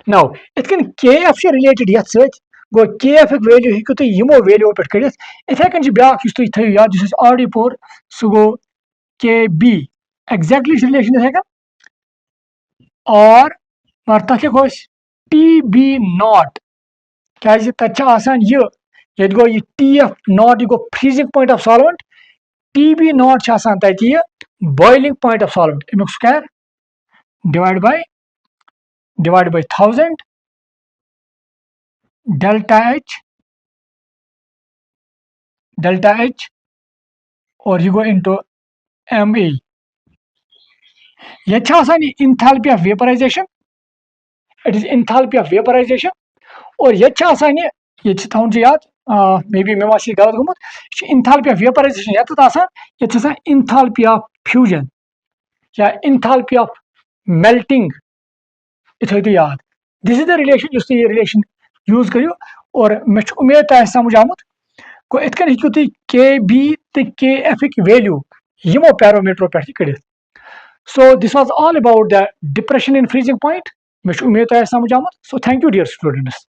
now इतकन के एफ से रिलेटेड ये गो के एफ वैल्यू हेकु तुम यमो वैल्यू पे कड़ित इथे कन ब्या थो याद ऑलरेडी पोर सह गो के बी एग्जैक्टली रिलेशन इथे कन और मगर तथ लिखो टी बी नॉट क्या तथान ये गो यह टी एफ नॉट यह गो freezing point of solvent T B naught तथ यह बॉइलिंग पॉइंट ऑफ सॉल्वेंट अमुक square divide by 1000 delta H और यह गो इंटू एम ए यह enthalpy of vaporisation it is enthalpy of vaporisation और ये थवन याद मे बी मे गलत गुमुत इंथैल्पी ऑफ वेपराइजेशन ये इंथैल्पी ऑफ फ्यूजन या इंथैल्पी ऑफ मेल्टिंग यह थो याद दिस इज द रिलेशन ये रिलेशन यूज करो और मे उम्मीद तुम समझ आमुत गो इतकन हेकु तुम के बी तो के एफ वैल्यू यमो पैरामीटरों पे कड़ित so this was all about the depression in freezing point मे उम्मीद तुम समझ आमुत so thank you dear students.